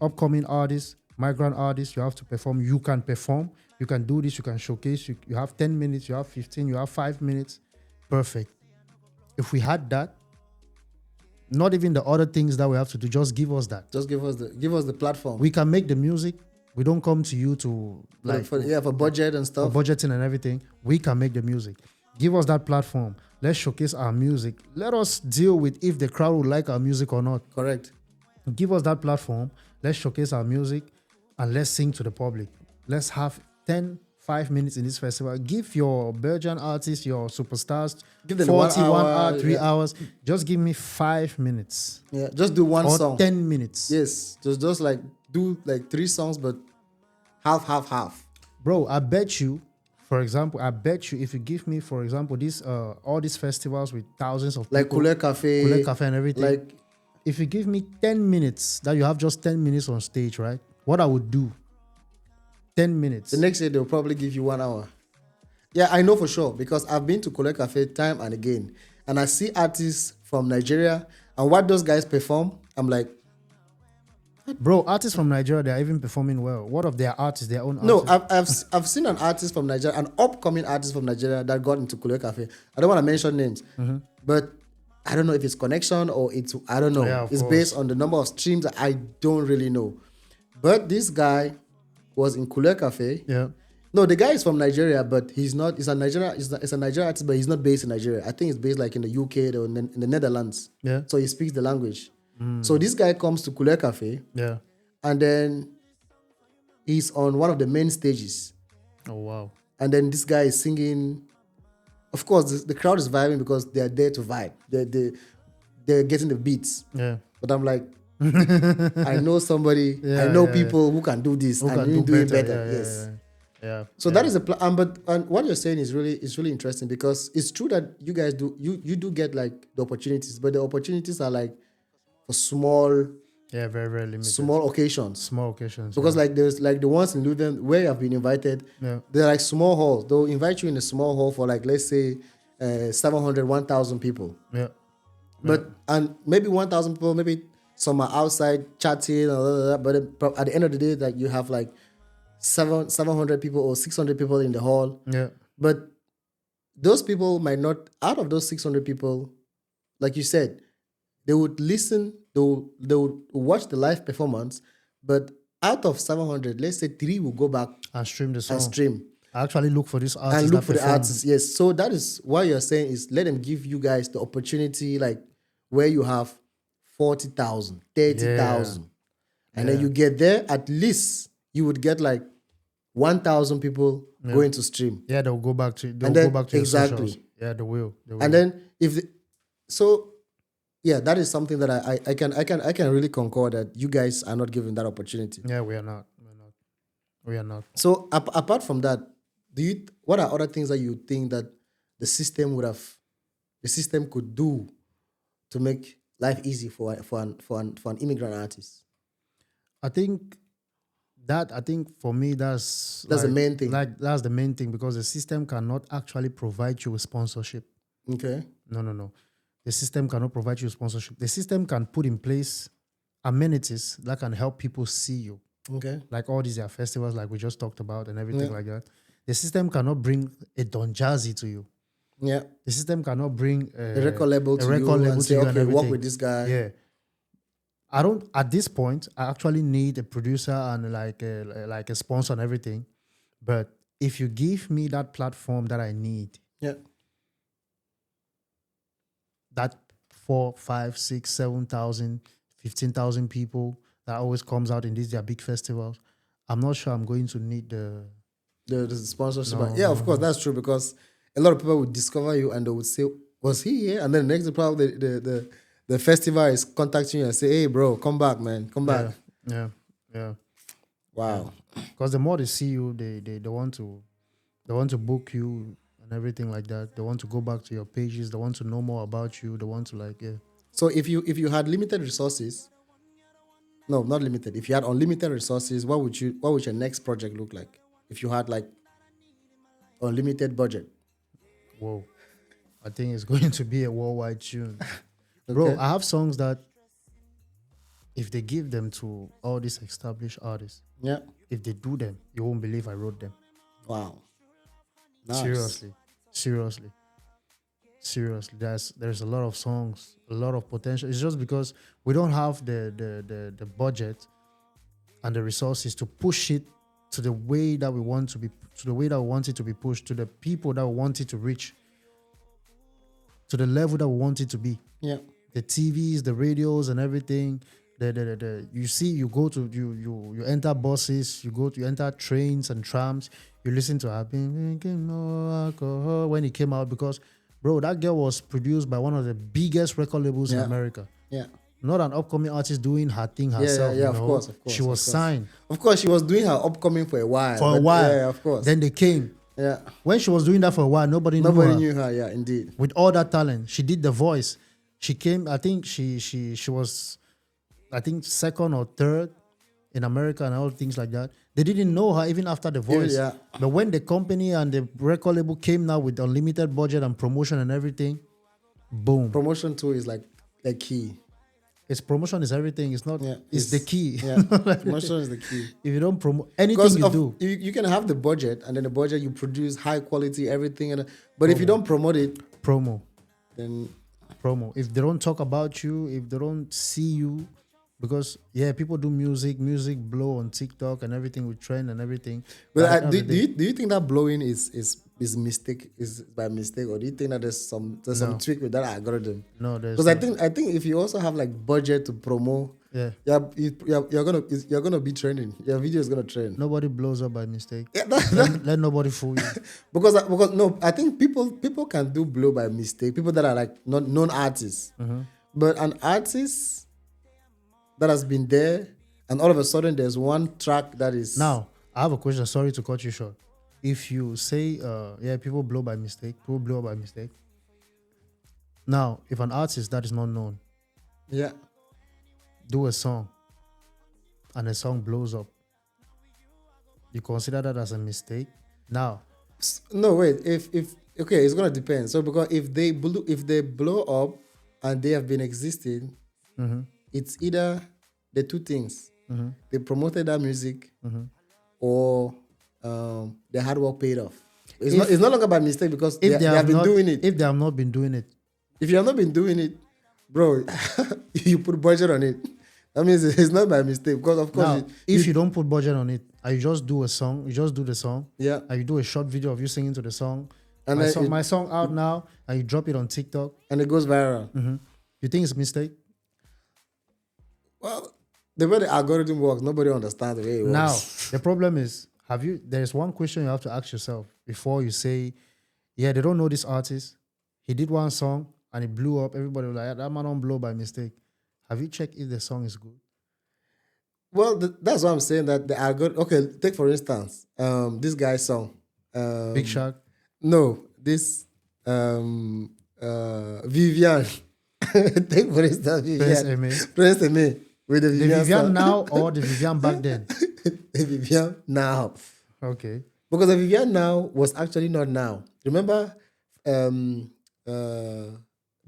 upcoming artists, migrant artists, you have to perform. You can perform. You can do this. You can showcase. You have 10 minutes. You have 15. You have 5 minutes. Perfect. If we had that, not even the other things that we have to do, just give us that. Just give us the platform. We can make the music. We don't come to you to for budget and stuff. For budgeting and everything. We can make the music. Give us that platform. Let's showcase our music. Let us deal with if the crowd will like our music or not. Correct. Give us that platform. Let's showcase our music and let's sing to the public. Let's have 5 minutes in this festival. Give your Belgian artists, your superstars, give them 41 hours, 3 hours. Just give me 5 minutes. Yeah, just do one song. 10 minutes. Yes, just like do like 3 songs, but half. Bro, I bet you, for example, if you give me, for example, this all these festivals with thousands of like people. Kule Cafe and everything. Like, if you give me 10 minutes, that you have just 10 minutes on stage, right? What I would do, 10 minutes. The next year, they'll probably give you 1 hour. Yeah, I know for sure, because I've been to Kule Cafe time and again. And I see artists from Nigeria, and what those guys perform, I'm like... Bro, artists from Nigeria, they're even performing well. What of their artists, their own artists? No, I've seen an artist from Nigeria, an upcoming artist from Nigeria that got into Kule Cafe. I don't want to mention names, but I don't know if it's connection or I don't know. Yeah, it's course. based on the number of streams. I don't really know. But this guy was in Kule Cafe. Yeah. No, the guy is from Nigeria, but he's not. He's a Nigerian artist, but he's not based in Nigeria. I think he's based like in the UK or in the Netherlands. Yeah. So he speaks the language. So this guy comes to Kule Cafe. Yeah. And then he's on one of the main stages. Oh wow. And then this guy is singing. Of course, the crowd is vibing because they are there to vibe. They're getting the beats. Yeah. But I'm like, I know somebody. I know people who can do this and you do it better. Yes. Yeah. So that is a plan. But what you're saying is really interesting, because it's true that you guys do you do get like the opportunities, but the opportunities are like for small. Yeah, very, very limited. Small occasions. Because like there's like the ones in Louisville where I've been invited. Yeah. They're like small halls. They'll invite you in a small hall for like, let's say 700, 1,000 people. Yeah. But and maybe 1,000 people, maybe some are outside chatting or but at the end of the day, like you have like 700 people or 600 people in the hall. Yeah. But those people might not, out of those 600 people, like you said, they would listen, they would watch the live performance, but out of 700, let's say 3 will go back and stream the song. I actually look for this artist. And look for the artists, yes. So that is what you're saying, is let them give you guys the opportunity, like where you have 40,000, 30,000. And then you get there, at least you would get like 1,000 people going to stream. Yeah, they'll go back to exactly. Socials. Yeah, the will. And then that is something that I can really concur that you guys are not given that opportunity. Yeah, we are not. We are not. So apart from that, what are other things that you think that the system could do to make life easy for an immigrant artist? I think for me that's the main thing. Like that's the main thing, because the system cannot actually provide you with sponsorship. Okay. No. The system cannot provide you with sponsorship. The system can put in place amenities that can help people see you. Okay. Like all these festivals like we just talked about and everything like that. The system cannot bring a Don Jazzy to you. Yeah. The system cannot bring a record label to you and say, okay, work with this guy. Yeah. I don't, at this point, I actually need a producer and like a sponsor and everything. But if you give me that platform that I need, that 4, 5, 6, 7,000, 15,000 people that always comes out in these their big festivals, I'm not sure I'm going to need the sponsorship. Of course, that's true, because a lot of people would discover you and they would say, was he here? And then the next probably the festival is contacting you and say, hey bro, come back, man. Come back. Yeah. Wow. Because the more they see you, they want to book you and everything like that. They want to go back to your pages, they want to know more about you, they want to So if you had limited resources, no, not limited. If you had unlimited resources, what would your next project look like? If you had like unlimited budget. Whoa. I think it's going to be a worldwide tune. Okay. Bro, I have songs that if they give them to all these established artists, if they do them, you won't believe I wrote them. Wow. Nice. Seriously. There's a lot of songs, a lot of potential. It's just because we don't have the budget and the resources to push it to the way that we want to be, to the way that we want it to be pushed, to the people that we want it to reach, to the level that we want it to be. Yeah. The TVs, the radios, and everything. You see, you go to you enter buses, you enter trains and trams. You listen to I've been drinking no alcohol when it came out, because, bro, that girl was produced by one of the biggest record labels in America. Yeah. Not an upcoming artist doing her thing herself. Yeah, of course. She was signed. Of course, she was doing her upcoming for a while. Yeah, of course. Then they came. Yeah. When she was doing that for a while, nobody knew her. Yeah, indeed. With all that talent, she did the voice. She came, I think she was, I think, second or third in America and all things like that. They didn't know her even after the voice. Yeah. But when the company and the record label came now with unlimited budget and promotion and everything, boom. Promotion too is like a key. Its promotion is everything. It's not. It's the key. Yeah, promotion is the key. If you don't promote anything, you can have the budget, and then the budget you produce high quality everything, but if you don't promote it, then if they don't talk about you, if they don't see you, because people do music blow on TikTok and everything with trend and everything. But do you think that blowing is by mistake, or do you think that there's some trick with that algorithm? No, because I think if you also have like budget to promote, you're gonna be trending. Your video is gonna trend. Nobody blows up by mistake. Let nobody fool you. because no, I think people can do blow by mistake. People that are like not known artists, but an artist that has been there, and all of a sudden there's one track that is. Now I have a question. Sorry to cut you short. If you say, people blow by mistake, people blow by mistake. Now, if an artist that is not known, do a song, and the song blows up, you consider that as a mistake? Now, no, wait. If it's gonna depend. So because if they blow up and they have been existing, it's either the two things. They promoted that music, or the hard work paid off. It's no longer by mistake, because they have been doing it. If they have not been doing it. If you have not been doing it, bro, you put budget on it. That means it's not by mistake. Because of course, now, if you don't put budget on it, and you just do a song, you just do the song, and you do a short video of you singing to the song, and my song out now, and you drop it on TikTok, and it goes viral. You think it's a mistake? Well, the way the algorithm works, nobody understands the way it works. Now, the problem is, there's one question you have to ask yourself before you say, they don't know this artist, He did one song and it blew up. Everybody was like, that man don't blow by mistake. Have you checked if the song is good? Well, that's what I'm saying, that the algorithm. Okay, take for instance, this guy's song. Big Shark. No, this Vivian. Take for instance Prince Vivian. Aimé. Prince Aimé with the The Vivian, Vivian song. now or the Vivian back then? The Vivian now. Okay. Because the Vivian now was actually not now. Remember,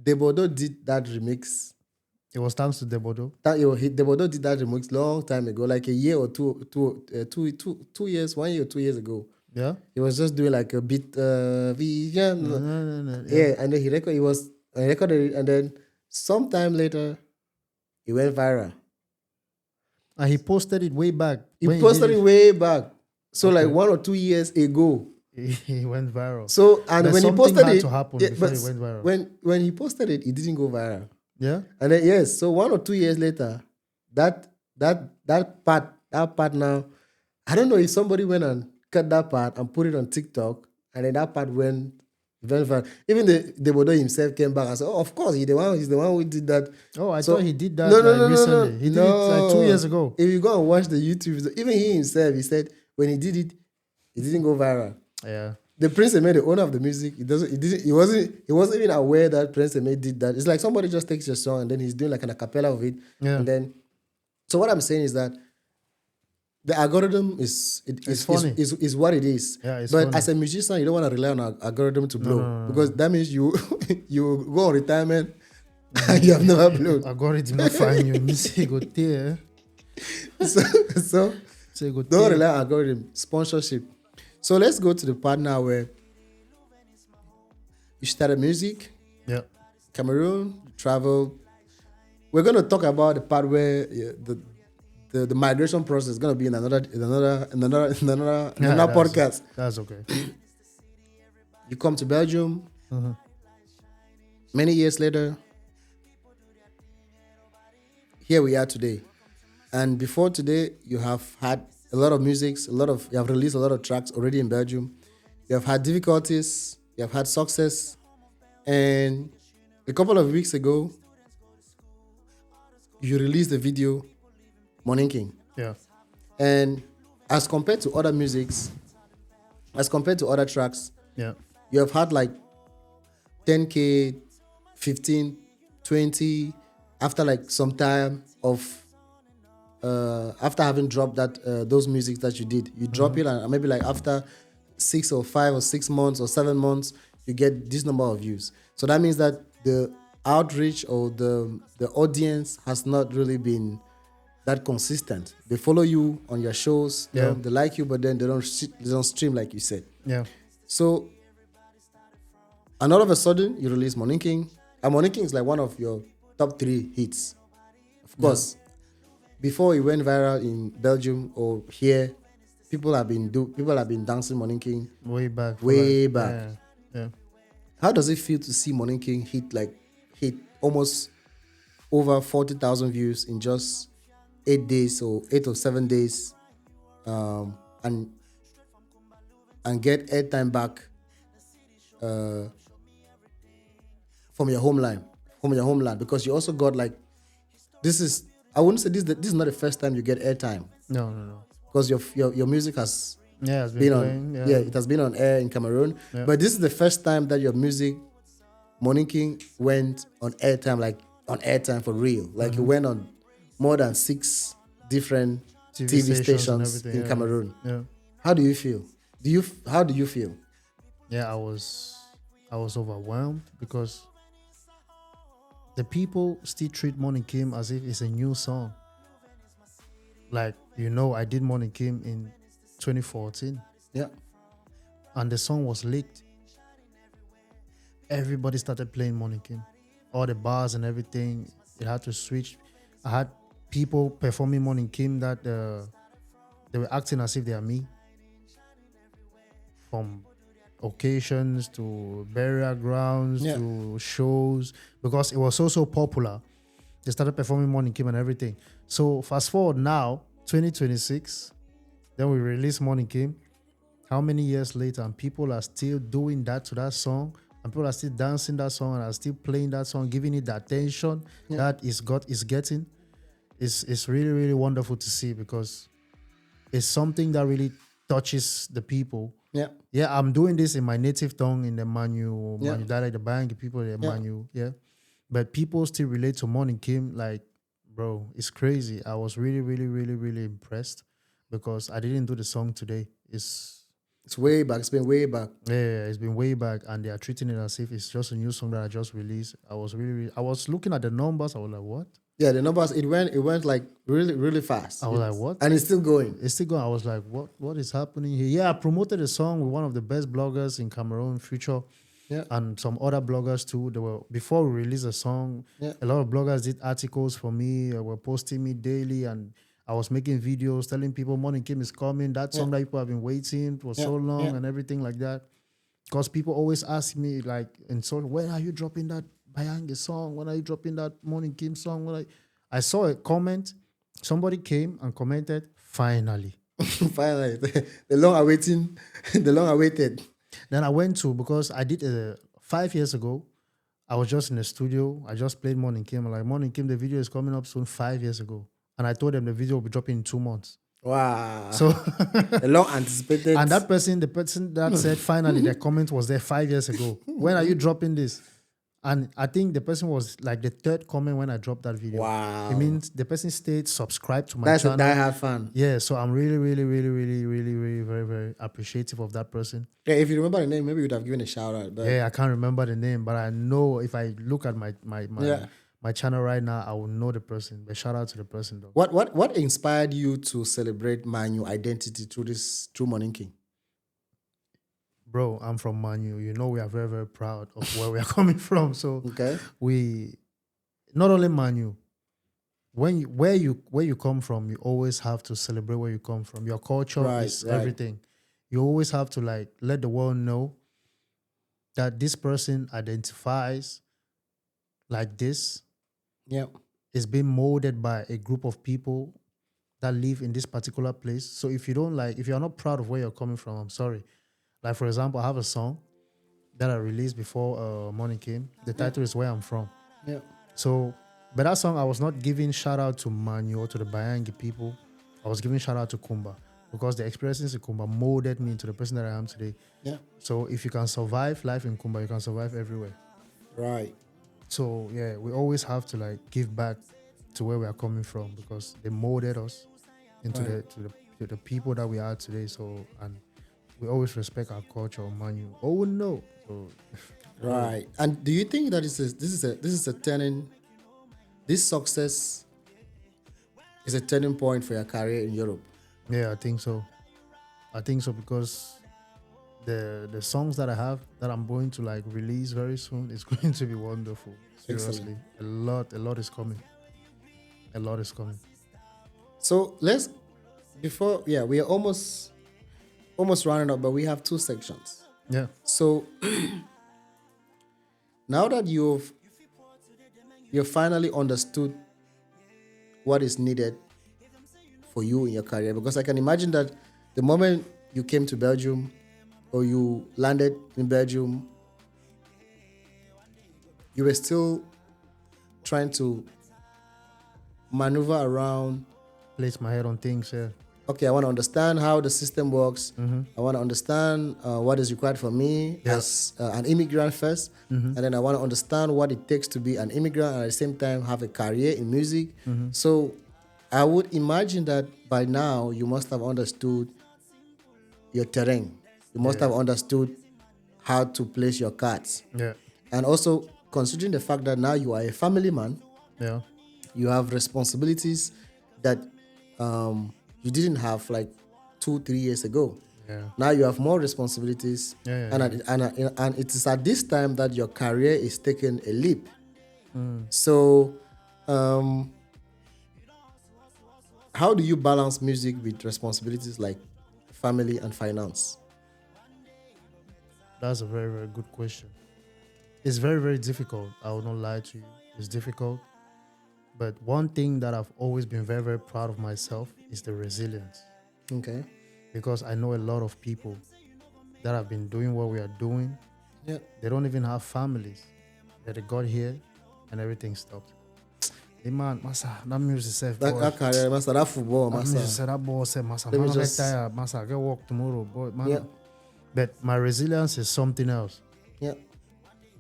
Debodo did that remix. It was thanks to Debodo. Debodo did that remix long time ago, like a year or 2 years, 1 year or 2 years ago. Yeah. He was just doing like a bit Vivian. No. Yeah, and then he recorded it, and then sometime later, it went viral. And he posted it way back. He when posted did it way back. So Okay. like 1 or 2 years ago. He went viral. So and But when he something posted had it, to happen yeah, before but it went viral. when he posted it didn't go viral. Yeah. And then yes, so 1 or 2 years later, that part now, I don't know if somebody went and cut that part and put it on TikTok, and then that part went very viral. Even the Bodo himself came back and said, "Oh, of course, he's the one who did that." Oh, I So- thought he did that No, recently. He did it like 2 years ago. If you go and watch the YouTube, even he himself, he said when he did it didn't go viral. Yeah. The Prince Aimé, the owner of the music, he wasn't even aware that Prince Aimé did that. It's like somebody just takes your song and then he's doing like an acapella of it. Yeah. And then, so what I'm saying is that the algorithm is funny. what it is. Yeah, it's but funny. as a musician, you don't want to rely on an algorithm to blow no. because that means you go on retirement and you have never blown. Algorithm not find you. Me say go there. so Say go don't there. rely on algorithm. Sponsorship. So let's go to the part now where you started music, Yeah. Cameroon, travel. We're going to talk about the part where the migration process is going to be in another Yeah, podcast. That's okay. You come to Belgium. Mm-hmm. Many years later, here we are today. And before today, you have had a lot of music, you have released a lot of tracks already in Belgium. You have had difficulties, you have had success. And a couple of weeks ago, you released the video, Moninkim. Yeah. And as compared to other musics, as compared to other tracks, Yeah. you have had like 10K, 15, 20, after like some time of after having dropped those music that you did. You drop it and maybe like after 6 or 5 or 6 months or 7 months, you get this number of views. So that means that the outreach or the audience has not really been that consistent. They follow you on your shows, you Yeah. know, they like you, but then they don't stream like you said. Yeah. So, and all of a sudden, you release Moninkim. And Moninkim is like one of your top 3 hits. Of course, before it went viral in Belgium or here, people have been dancing Moninkim. Way back. Way back. Yeah. Yeah. How does it feel to see Moninkim hit almost over 40,000 views in just 8 days or 8 or 7 days, and get airtime back from your homeland, because you also got like, I wouldn't say this is not the first time you get airtime, No. because your music has Yeah, it's been playing. on it has been on air in Cameroon, Yeah. but this is the first time that your music, Moninkim, went on airtime for real. Like it went on more than 6 different TV and stations everything, in yeah. Cameroon. Yeah. How do you feel? How do you feel? Yeah, I was overwhelmed because the people still treat Moninkim as if it's a new song. Like, I did Moninkim in 2014 Yeah. and the song was leaked. Everybody started playing Moninkim. All the bars and everything, it had to switch. I had people performing Moninkim that they were acting as if they are me. From occasions to burial grounds Yeah. to shows, because it was so popular. They started performing Moninkim and everything. So fast forward now, 2026, then we release Moninkim. How many years later, and people are still doing that to that song and people are still dancing that song and are still playing that song, giving it the attention that is getting. It's really, really wonderful to see, because it's something that really touches the people. Yeah. Yeah, I'm doing this in my native tongue, in the Manu dialect, the Bangi people, the Yeah. Manu, but people still relate to Moninkim. Like, bro, it's crazy. I was really, really, really, really impressed, because I didn't do the song today. It's way back. It's been way back. Yeah, it's been way back, and they are treating it as if it's just a new song that I just released. I was I was looking at the numbers. I was like, what? Yeah, the numbers, it went like really, really fast. I was like, what? And it's still going. It's still going. I was like, what is happening here? Yeah, I promoted a song with one of the best bloggers in Cameroon, Future, and some other bloggers too. They were, before we released the song, a lot of bloggers did articles for me, were posting me daily, and I was making videos telling people Moninkim is coming, that song that people have been waiting for so long and everything like that. Because people always ask me, like, and so, when are you dropping that Bayangi song? When are you dropping that Moninkim song? I saw a comment. Somebody came and commented, finally. Finally. The long awaited. Then I went to, because I did 5 years ago, I was just in the studio. I just played Moninkim. I'm like, Moninkim, the video is coming up soon 5 years ago. And I told them the video will be dropping in 2 months. Wow. So a long anticipated. And the person that said finally, the comment was there 5 years ago. When are you dropping this? And I think the person was like the third comment when I dropped that video. Wow. It means the person stayed subscribed to my channel. That's a diehard fan. Yeah, so I'm really, really, really, really, really, really, very, very appreciative of that person. Yeah, if you remember the name, maybe you would have given a shout out. But yeah, I can't remember the name, but I know if I look at my channel right now, I will know the person. But shout out to the person though. What inspired you to celebrate Manu identity through Moninkim? Bro, I'm from Manu. You know we are very, very proud of where we are coming from. So we not only Manu. Where you come from, you always have to celebrate where you come from. Your culture is everything. You always have to like let the world know that this person identifies like this. Yeah. It's being molded by a group of people that live in this particular place. So if you're not proud of where you're coming from, I'm sorry. Like, for example, I have a song that I released before Moninkim. The title is Where I'm From. Yeah. So, but that song, I was not giving shout out to Manu or to the Bayangi people. I was giving shout out to Kumba, because the experiences in Kumba molded me into the person that I am today. Yeah. So if you can survive life in Kumba, you can survive everywhere. Right. So yeah, we always have to like give back to where we are coming from, because they molded us into the people that we are today. So, and we always respect our culture, Manu. Oh no. So, right. And do you think that this is a turning? This success is a turning point for your career in Europe? Yeah, I think so. Because the songs that I have that I'm going to like release very soon is going to be wonderful. Seriously. Excellent. A lot is coming. A lot is coming. So we are almost rounding up, but we have 2 sections. Yeah. So now that you've finally understood what is needed for you in your career, because I can imagine that the moment you came to Belgium or you landed in Belgium, you were still trying to maneuver around. Place my head on things, yeah. Okay, I want to understand how the system works. Mm-hmm. I want to understand what is required for me as an immigrant first. Mm-hmm. And then I want to understand what it takes to be an immigrant and at the same time have a career in music. Mm-hmm. So I would imagine that by now you must have understood your terrain. You must have understood how to place your cards. Yeah. And also considering the fact that now you are a family man, you have responsibilities that you didn't have like 2-3 years ago. Yeah. Now you have more responsibilities, and it is at this time that your career is taking a leap. So, how do you balance music with responsibilities like family and finance? That's a very, very good question. It's very, very difficult. I will not lie to you. It's difficult. But one thing that I've always been very, very proud of myself is the resilience. Okay. Because I know a lot of people that have been doing what we are doing Yeah. They don't even have families. They got here and everything stopped. Hey man, massa, that music safe, boy. That career, master, that football, That music master. said, that boy said, massa, Let me man, I get just- tired, massa, I get work tomorrow, boy, man. Yeah. But my resilience is something else. Yeah.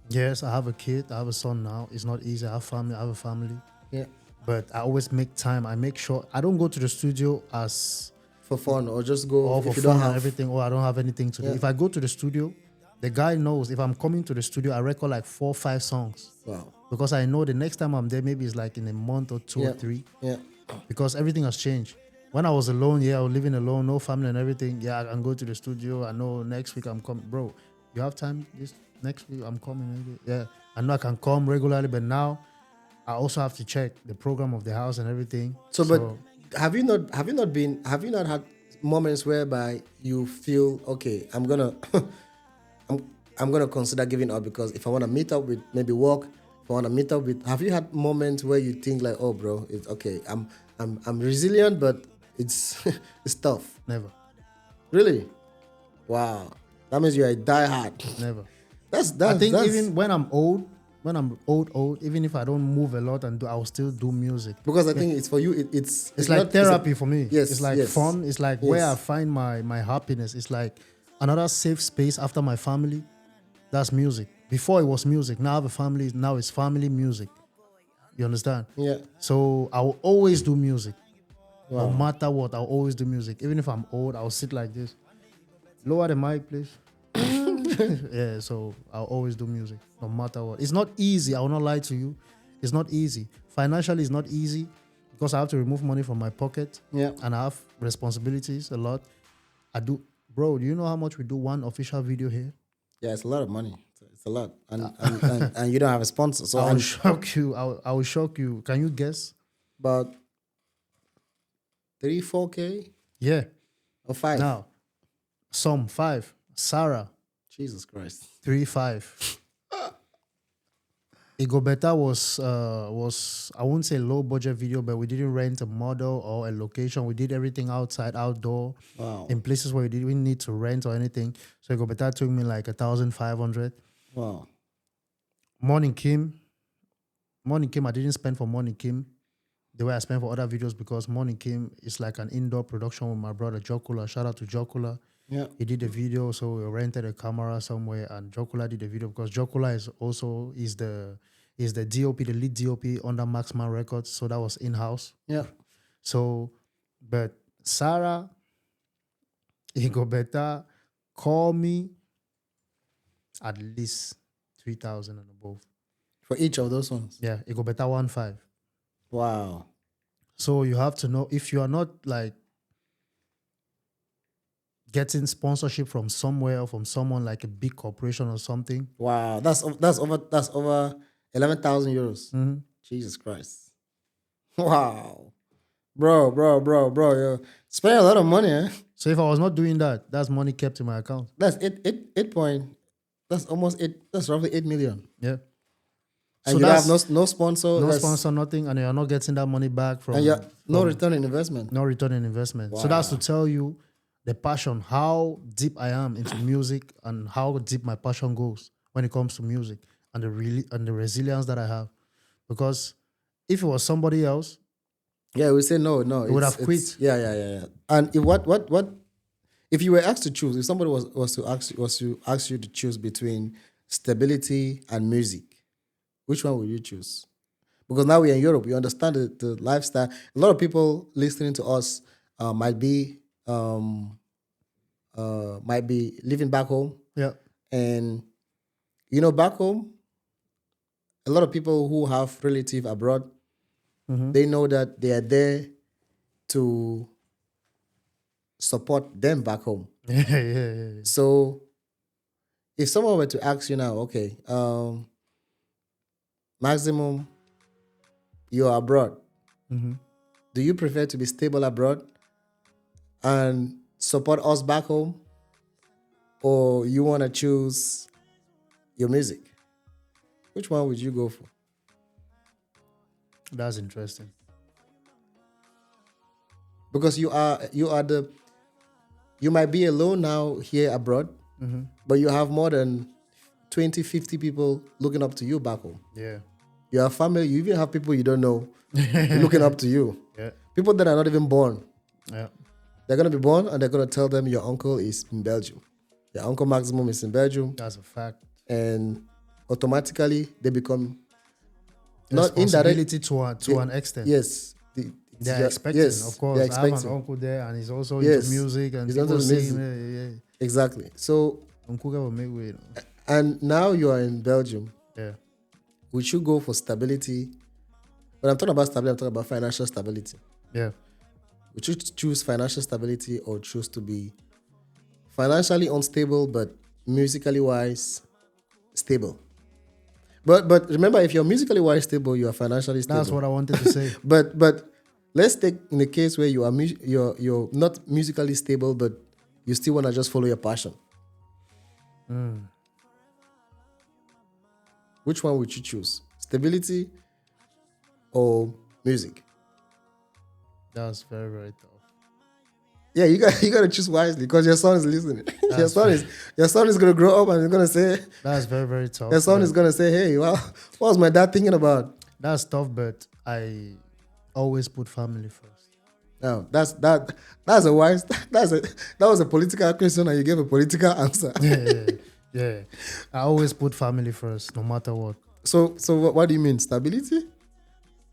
Yes, I have a kid, I have a son now. It's not easy. I have family, I have a family. Yeah. But I always make time. I make sure I don't go to the studio as For fun, or just go or if for you fun don't and have everything, or I don't have anything to do. Yeah. If I go to the studio, the guy knows if I'm coming to the studio, I record like 4 or 5 songs. Wow. Because I know the next time I'm there, maybe it's like in a month or 2 Yeah. or 3. Yeah. Because everything has changed. When I was alone, I was living alone, no family and everything. Yeah, I can go to the studio. I know next week I'm coming. Bro, you have time this next week? I'm coming. Maybe. Yeah, I know I can come regularly, but now I also have to check the program of the house and everything. So, but have you not had moments whereby you feel, okay, I'm gonna I'm gonna consider giving up, because if I want to meet up with maybe work, if I want to meet up with, have you had moments where you think like, oh bro, it's okay, I'm resilient, but it's it's tough? Never, Really? Wow. That means you're a diehard. never. That's I think even when I'm old, even if I don't move a lot and I'll still do music. because I think it's for you. It's Like not, therapy for me. Yes, It's like yes. fun. It's like where I Yes. find my happiness. It's like another safe space after my family. That's music. Before it was music. Now I have a family. Now it's family music. You understand? Yeah. So I will always do music. Wow. No matter what, I'll always do music. Even if I'm old, I'll sit like this. Lower the mic, please. Yeah, so I'll always do music, no matter what. It's not easy. I will not lie to you. It's not easy. Financially, it's not easy because I have to remove money from my pocket. Yeah. And I have responsibilities a lot. I do, bro. Do you know how much we do one official video here? Yeah, it's a lot of money. It's a lot, and you don't have a sponsor. So I'll shock you. I will shock you. Can you guess? about 3-4K Yeah. or 5. Now, some 5. Sarah, Jesus Christ. 3-5. Ego Beta was I won't say low budget video, but we didn't rent a model or a location. We did everything outside, outdoor, Wow. in places where we didn't need to rent or anything. So Ego Beta took me like 1,500. Wow. Moninkim, I didn't spend for Moninkim the way I spent for other videos, because Moninkim is like an indoor production with my brother Jokula. Shout out to Jokula. Yeah. He did the video, so we rented a camera somewhere, and Jokula did the video because Jokula is the DOP, the lead DOP under Maximum Records, so that was in-house. Yeah. So, but Sarah, Ego Beta, call me at least 3,000 and above. For each of those ones. Yeah, Ego Beta 1.5. Wow. So you have to know, if you are not like getting sponsorship from somewhere or from someone like a big corporation or something. Wow. That's over 11,000 euros. Mhm. Jesus Christ. Wow. Bro, you're spending a lot of money, eh? So if I was not doing that, that's money kept in my account. That's eight point. That's almost 8. That's roughly 8 million. Yeah. And So you have that's no sponsor. no that's- sponsor, nothing, and you're not getting that money back from. And no from- return on investment. no return on investment. So that's to tell you the passion, how deep I am into music, and how deep my passion goes when it comes to music, and the resilience that I have. Because if it was somebody else, Yeah, we say no. You would have quit. Yeah. And if what if you were asked to choose, if somebody was to ask you to choose between stability and music, which one would you choose? Because now we're in Europe, you understand the lifestyle. A lot of people listening to us might be living back home, yeah, and back home, a lot of people who have relative abroad, they know that they are there to support them back home. yeah. So if someone were to ask you now, okay, Maximum, you're abroad. Do you prefer to be stable abroad and support us back home, or you want to choose your music? Which one would you go for? That's interesting. Because you might be alone now here abroad, but you have more than 20, 50 people looking up to you back home. Yeah. You have family, you even have people you don't know looking up to you. Yeah. People that are not even born. Yeah. They're going to be born and they're going to tell them your uncle is in Belgium. Your uncle Maximum is in Belgium. That's a fact. And automatically they become not indirect to an extent. Yes. They're expecting, of course. I have an uncle there and he's also into music and he's people into music. sing. Exactly. So Uncle will make way. and now you are in Belgium. Yeah. Would you go for stability? When I'm talking about stability, I'm talking about financial stability. Yeah. Would you choose financial stability or choose to be financially unstable but musically wise stable? But remember, if you're musically wise stable, you are financially stable. That's what I wanted to say. But let's take in the case where you are you're not musically stable, but you still want to just follow your passion. Which one would you choose? Stability or music? That's very, very tough. Yeah, you got to choose wisely because your son is listening. your son is gonna grow up and he's gonna say. That's very, very tough. Your son is gonna say, "Hey, well, what was my dad thinking about?" That's tough, but I always put family first. No, that's a wise. That was a political question and you gave a political answer. Yeah. I always put family first, no matter what. So what do you mean? Stability?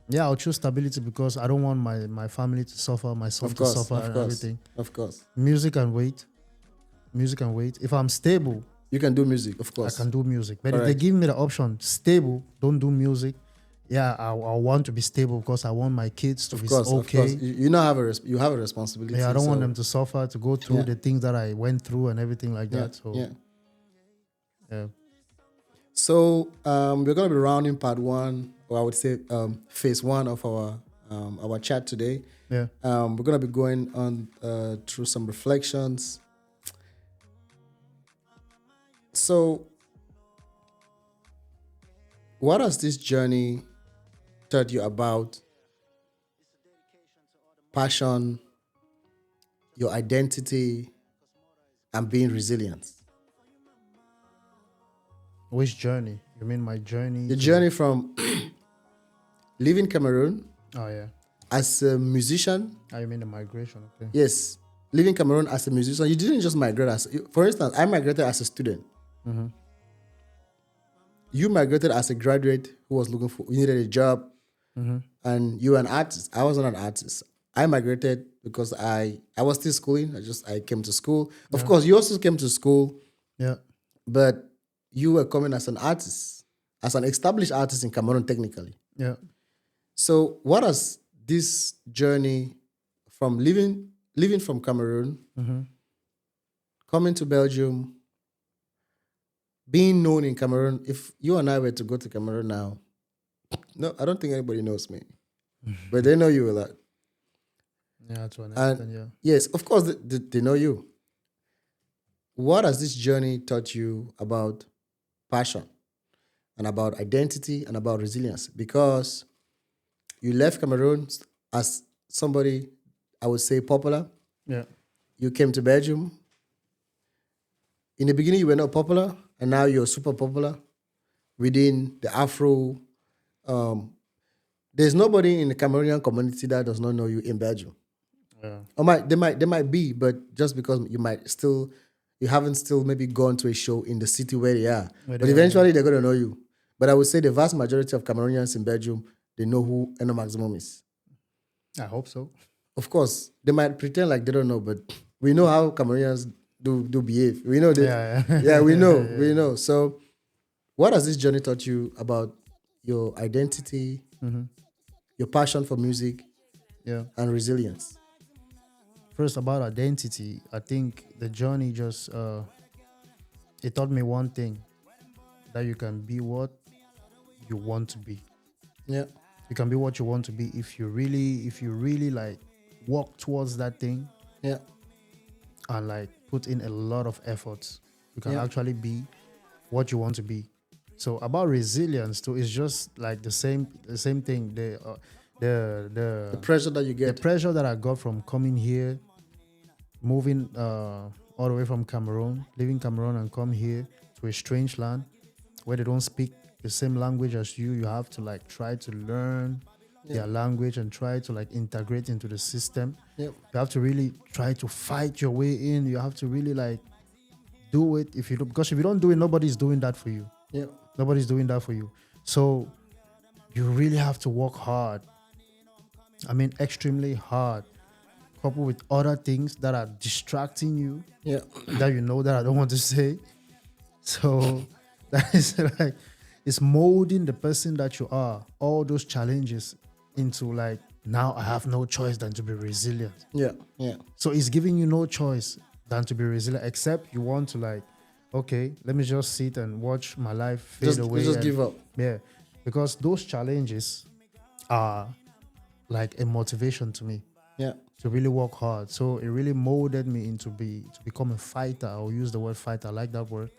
Yeah, I'll choose stability because I don't want my family to suffer, my son to suffer, and everything. Of course. Music and wait. If I'm stable, you can do music, of course. I can do music. But if they give me the option, stable, don't do music, yeah, I want to be stable because I want my kids to be okay. Of course. You have a responsibility. Yeah, I don't want them to suffer, to go through the things that I went through and everything like that. So yeah. So we're gonna be rounding part one, or I would say phase one of our chat today. Yeah. We're gonna be going on through some reflections. So, what has this journey taught you about passion, your identity, and being resilient? Which journey? You mean my journey? The journey from leaving Cameroon. Oh yeah. As a musician. Oh, you mean the migration? Okay. Yes, leaving Cameroon as a musician. You didn't just migrate for instance, I migrated as a student. Mm-hmm. You migrated as a graduate who was you needed a job, and you were an artist. I wasn't an artist. I migrated because I was still schooling. I came to school. Of course, you also came to school. Yeah. But you were coming as an artist, as an established artist in Cameroon, technically. Yeah. So, what has this journey from living from Cameroon, coming to Belgium, being known in Cameroon? If you and I were to go to Cameroon now, no, I don't think anybody knows me, but they know you a lot. Yeah, to an extent, yeah. Yes, of course, they know you. What has this journey taught you about passion and about identity and about resilience? Because you left Cameroon as somebody, I would say, popular. Yeah. You came to Belgium. In the beginning, you were not popular, and now you're super popular within the Afro. There's nobody in the Cameroonian community that does not know you in Belgium. Yeah. Or they might be, but just because you haven't still maybe gone to a show in the city where they are. But eventually they're going to know you. But I would say the vast majority of Cameroonians in Belgium, they know who Enoh Maximum is. I hope so. Of course, they might pretend like they don't know, but we know how Cameroonians do behave. We know that. Yeah, we know. We know. So what has this journey taught you about your identity, your passion for music, and resilience? First, about identity, I think the journey just it taught me one thing, that you can be what you want to be. Yeah. You can be what you want to be if you really like walk towards that thing. Yeah. And like put in a lot of efforts. You can actually be what you want to be. So about resilience too, it's just like the same thing. The pressure that you get. The pressure that I got from coming here, moving all the way from Cameroon, leaving Cameroon and come here to a strange land. where they don't speak the same language as you. You have to like try to learn their language and try to like integrate into the system. Yep. You have to really try to fight your way in. You have to really like do it. Because if you don't do it, nobody's doing that for you. Yep. Nobody's doing that for you. So you really have to work hard. I mean, extremely hard. Coupled with other things that are distracting you. Yeah. That you know that I don't want to say. So that is like, it's molding the person that you are. All those challenges into like, now I have no choice than to be resilient. Yeah. Yeah. So it's giving you no choice than to be resilient, except you want to like, okay, let me just sit and watch my life fade away. Just give up. Yeah. Because those challenges are like a motivation to me. Yeah. To really work hard. So it really molded me to become a fighter. I'll use the word fighter. I like that word.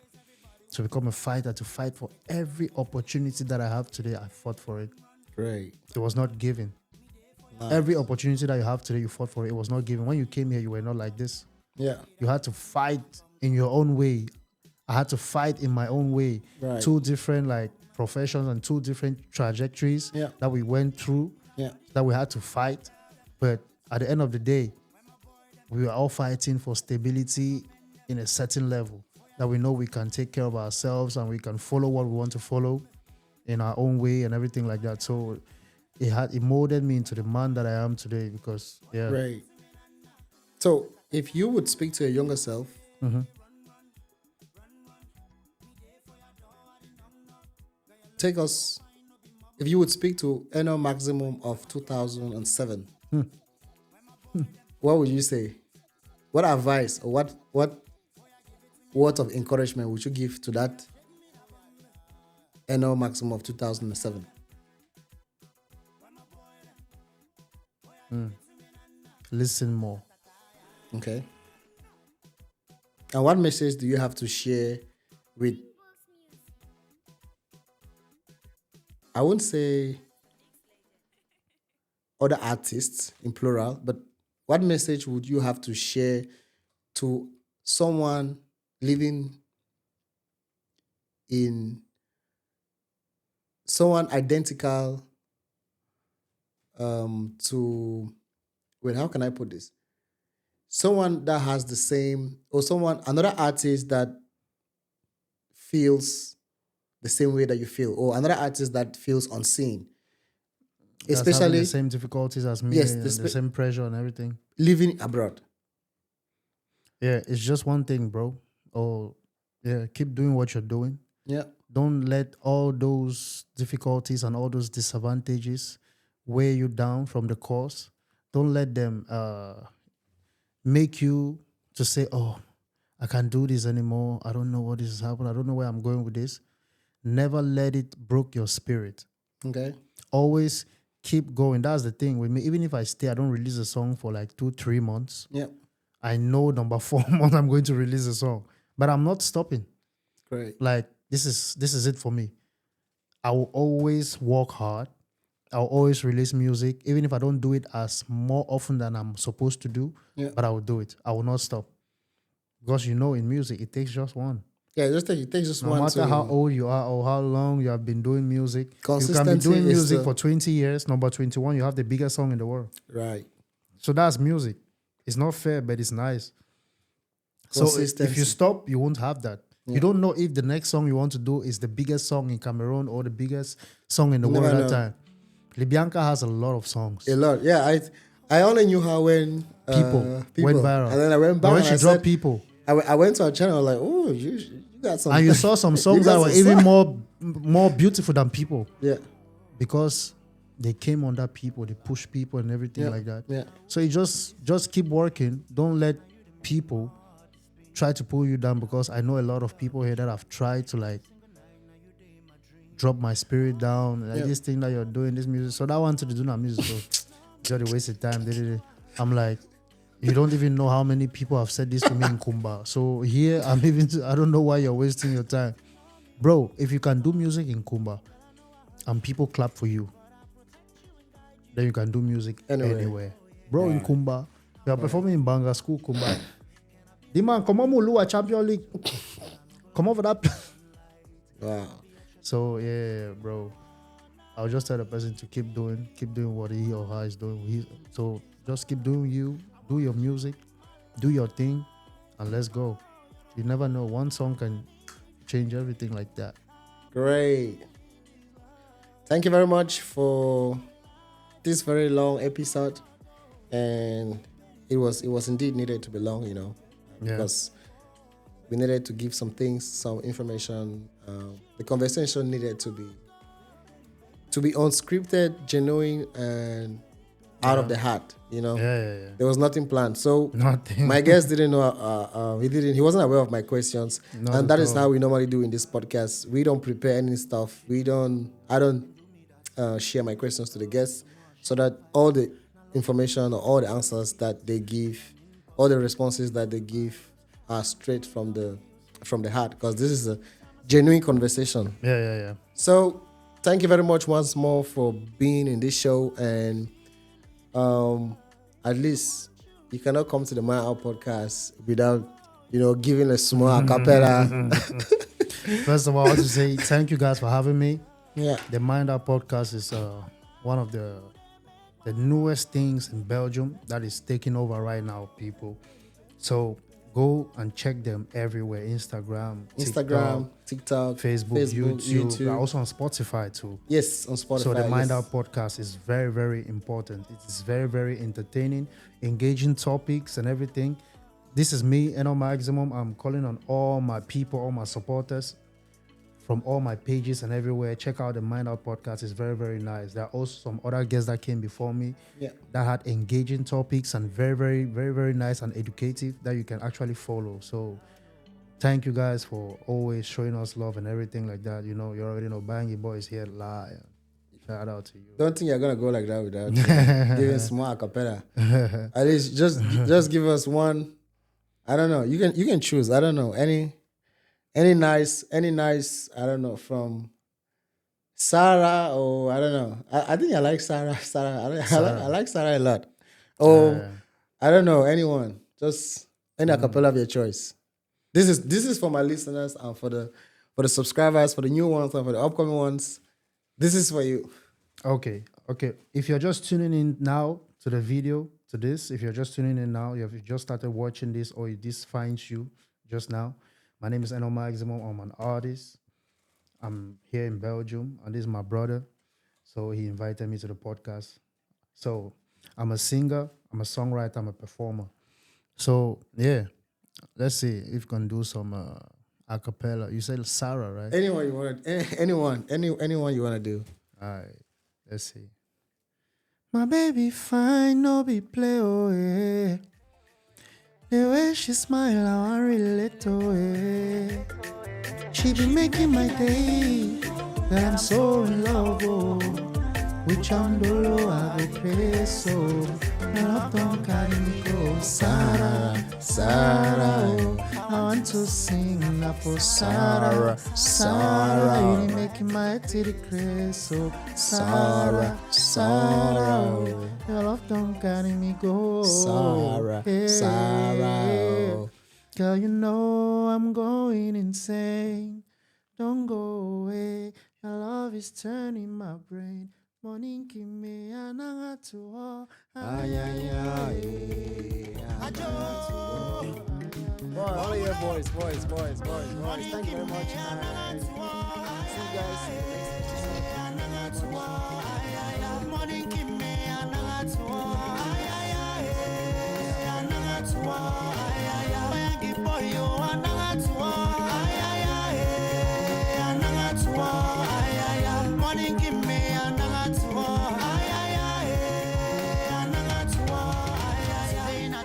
To become a fighter, to fight for every opportunity that I have today. I fought for it. Great. It was not given. Nice. Every opportunity that you have today, you fought for it. It was not given. When you came here, you were not like this. Yeah. You had to fight in your own way. I had to fight in my own way. Right. Two different like professions and two different trajectories that we went through. Yeah. That we had to fight. But at the end of the day, we were all fighting for stability in a certain level that we know we can take care of ourselves and we can follow what we want to follow in our own way and everything like that. So it molded me into the man that I am today because, yeah. Right. So if you would speak to a younger self, take us, if you would speak to Enoh Maximum of 2007, what would you say? What advice or what word of encouragement would you give to that Enoh Maximum of 2007? Listen more. Okay. And what message do you have to share with, I wouldn't say other artists in plural, but what message would you have to share to someone living in someone identical to, wait, how can I put this? Someone that has the same, or another artist that feels the same way that you feel, or another artist that feels unseen. That's Especially having the same difficulties as me, yes, and the same pressure and everything. Living abroad. Yeah, it's just one thing, bro. Oh, yeah, keep doing what you're doing. Yeah. Don't let all those difficulties and all those disadvantages weigh you down from the course. Don't let them make you to say, oh, I can't do this anymore. I don't know what is happening. I don't know where I'm going with this. Never let it break your spirit. Okay. Always keep going. That's the thing with me. Even if I stay, I don't release a song for like 2-3 months. Yeah. I know number 4 month I'm going to release a song. But I'm not stopping. Great. Like, this is it for me. I will always work hard. I'll always release music, even if I don't do it as more often than I'm supposed to do, but I will do it. I will not stop. Because in music, it takes just one. Yeah, it takes just no one. No matter how old you are or how long you have been doing music, you can be doing music for 20 years. Number 21, you have the biggest song in the world. Right. So that's music. It's not fair, but it's nice. So if you stop, you won't have that. Yeah. You don't know if the next song you want to do is the biggest song in Cameroon or the biggest song in the world at that time. Libyanka has a lot of songs. A lot, yeah. I only knew her when people went viral. And then I went back when she dropped People. I went to her channel like, oh, you got some. And you saw some songs that were even more beautiful than People. Yeah. Because they came under People, they pushed People and everything like that. Yeah. So you just keep working. Don't let people try to pull you down, because I know a lot of people here that have tried to like drop my spirit down. Like this thing that you're doing, this music. So that I wanted to do that music. So just a waste of time. I'm like, you don't even know how many people have said this to me in Kumba. So here I don't know why you're wasting your time. Bro, if you can do music in Kumba and people clap for you, then you can do music anywhere. Bro, in Kumba, you are performing in Banga School, Kumba. The man, come on, Mulua Champion League. Come over that. Wow. So yeah, bro. I'll just tell the person to keep doing what he or her is doing. So just keep doing you, do your music, do your thing, and let's go. You never know. One song can change everything like that. Great. Thank you very much for this very long episode, and it was indeed needed to be long, Yeah. because we needed to give some things, some information. The conversation needed to be unscripted, genuine, and out of the heart. Yeah. There was nothing planned, so Nothing. my guest didn't know. He wasn't aware of my questions, Not and at that is all. how we normally do in this podcast. We don't prepare any stuff. I don't share my questions to the guests, so that all the information or all the answers that they give, all the responses that they give, are straight from the heart. Because this is a genuine conversation. Yeah. So, thank you very much once more for being in this show, and at least you cannot come to the Man Out podcast without, giving a small acapella. First of all, I want to say thank you guys for having me. Yeah. The Mind Up podcast is one of the newest things in Belgium that is taking over right now, people. So go and check them everywhere: Instagram, TikTok, Facebook, YouTube. They're also on Spotify too. Yes, on Spotify. So the Mind yes. Out podcast is very, very important. It is very, very entertaining, engaging topics and everything. This is me, Enoh Maximum. I'm calling on all my people, all my supporters from all my pages and everywhere. Check out the Mind Out podcast. It's very, very nice. There are also some other guests that came before me that had engaging topics and very, very, very, very nice and educative that you can actually follow. So thank you guys for always showing us love and everything like that. You already know Bangy Boy is here live. Shout out to you. Don't think you're gonna go like that without giving small acapella. At least just give us one. I don't know. You can choose. I don't know any nice. I don't know, from Sarah, or I don't know. I think I like Sarah. I like Sarah a lot. Or I don't know, anyone. Just any acapella of your choice. This is for my listeners and for the subscribers, for the new ones and for the upcoming ones. This is for you. Okay. If you're just tuning in now to the video, to this, if you're just tuning in now, if you just started watching this or this finds you just now, my name is Enoh Maximum. I'm an artist. I'm here in Belgium, and this is my brother. So he invited me to the podcast. So I'm a singer, I'm a songwriter, I'm a performer. So yeah, let's see if we can do some a cappella. You said Sarah, right? Anyone you want to, anyone you want to do. All right, let's see. My baby fine, no be play away. The way she smile, I want relate away. She be making my day, that I'm so in love, oh. With Ndolo, I go pray so. My love don't carry me go. Sarah, oh. I want to sing now for Sarah. You be making my head to the craze so. Sarah, oh. Your love don't carry me go. Sarah. Girl, you know I'm going insane. Don't go away. Your love is turning my brain. Moninkim ananga All of your boys. Thank you very much. And see you guys in the next episode.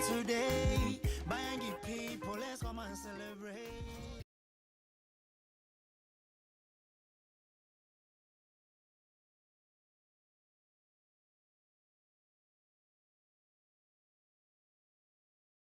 Today, buying people, let's come and celebrate.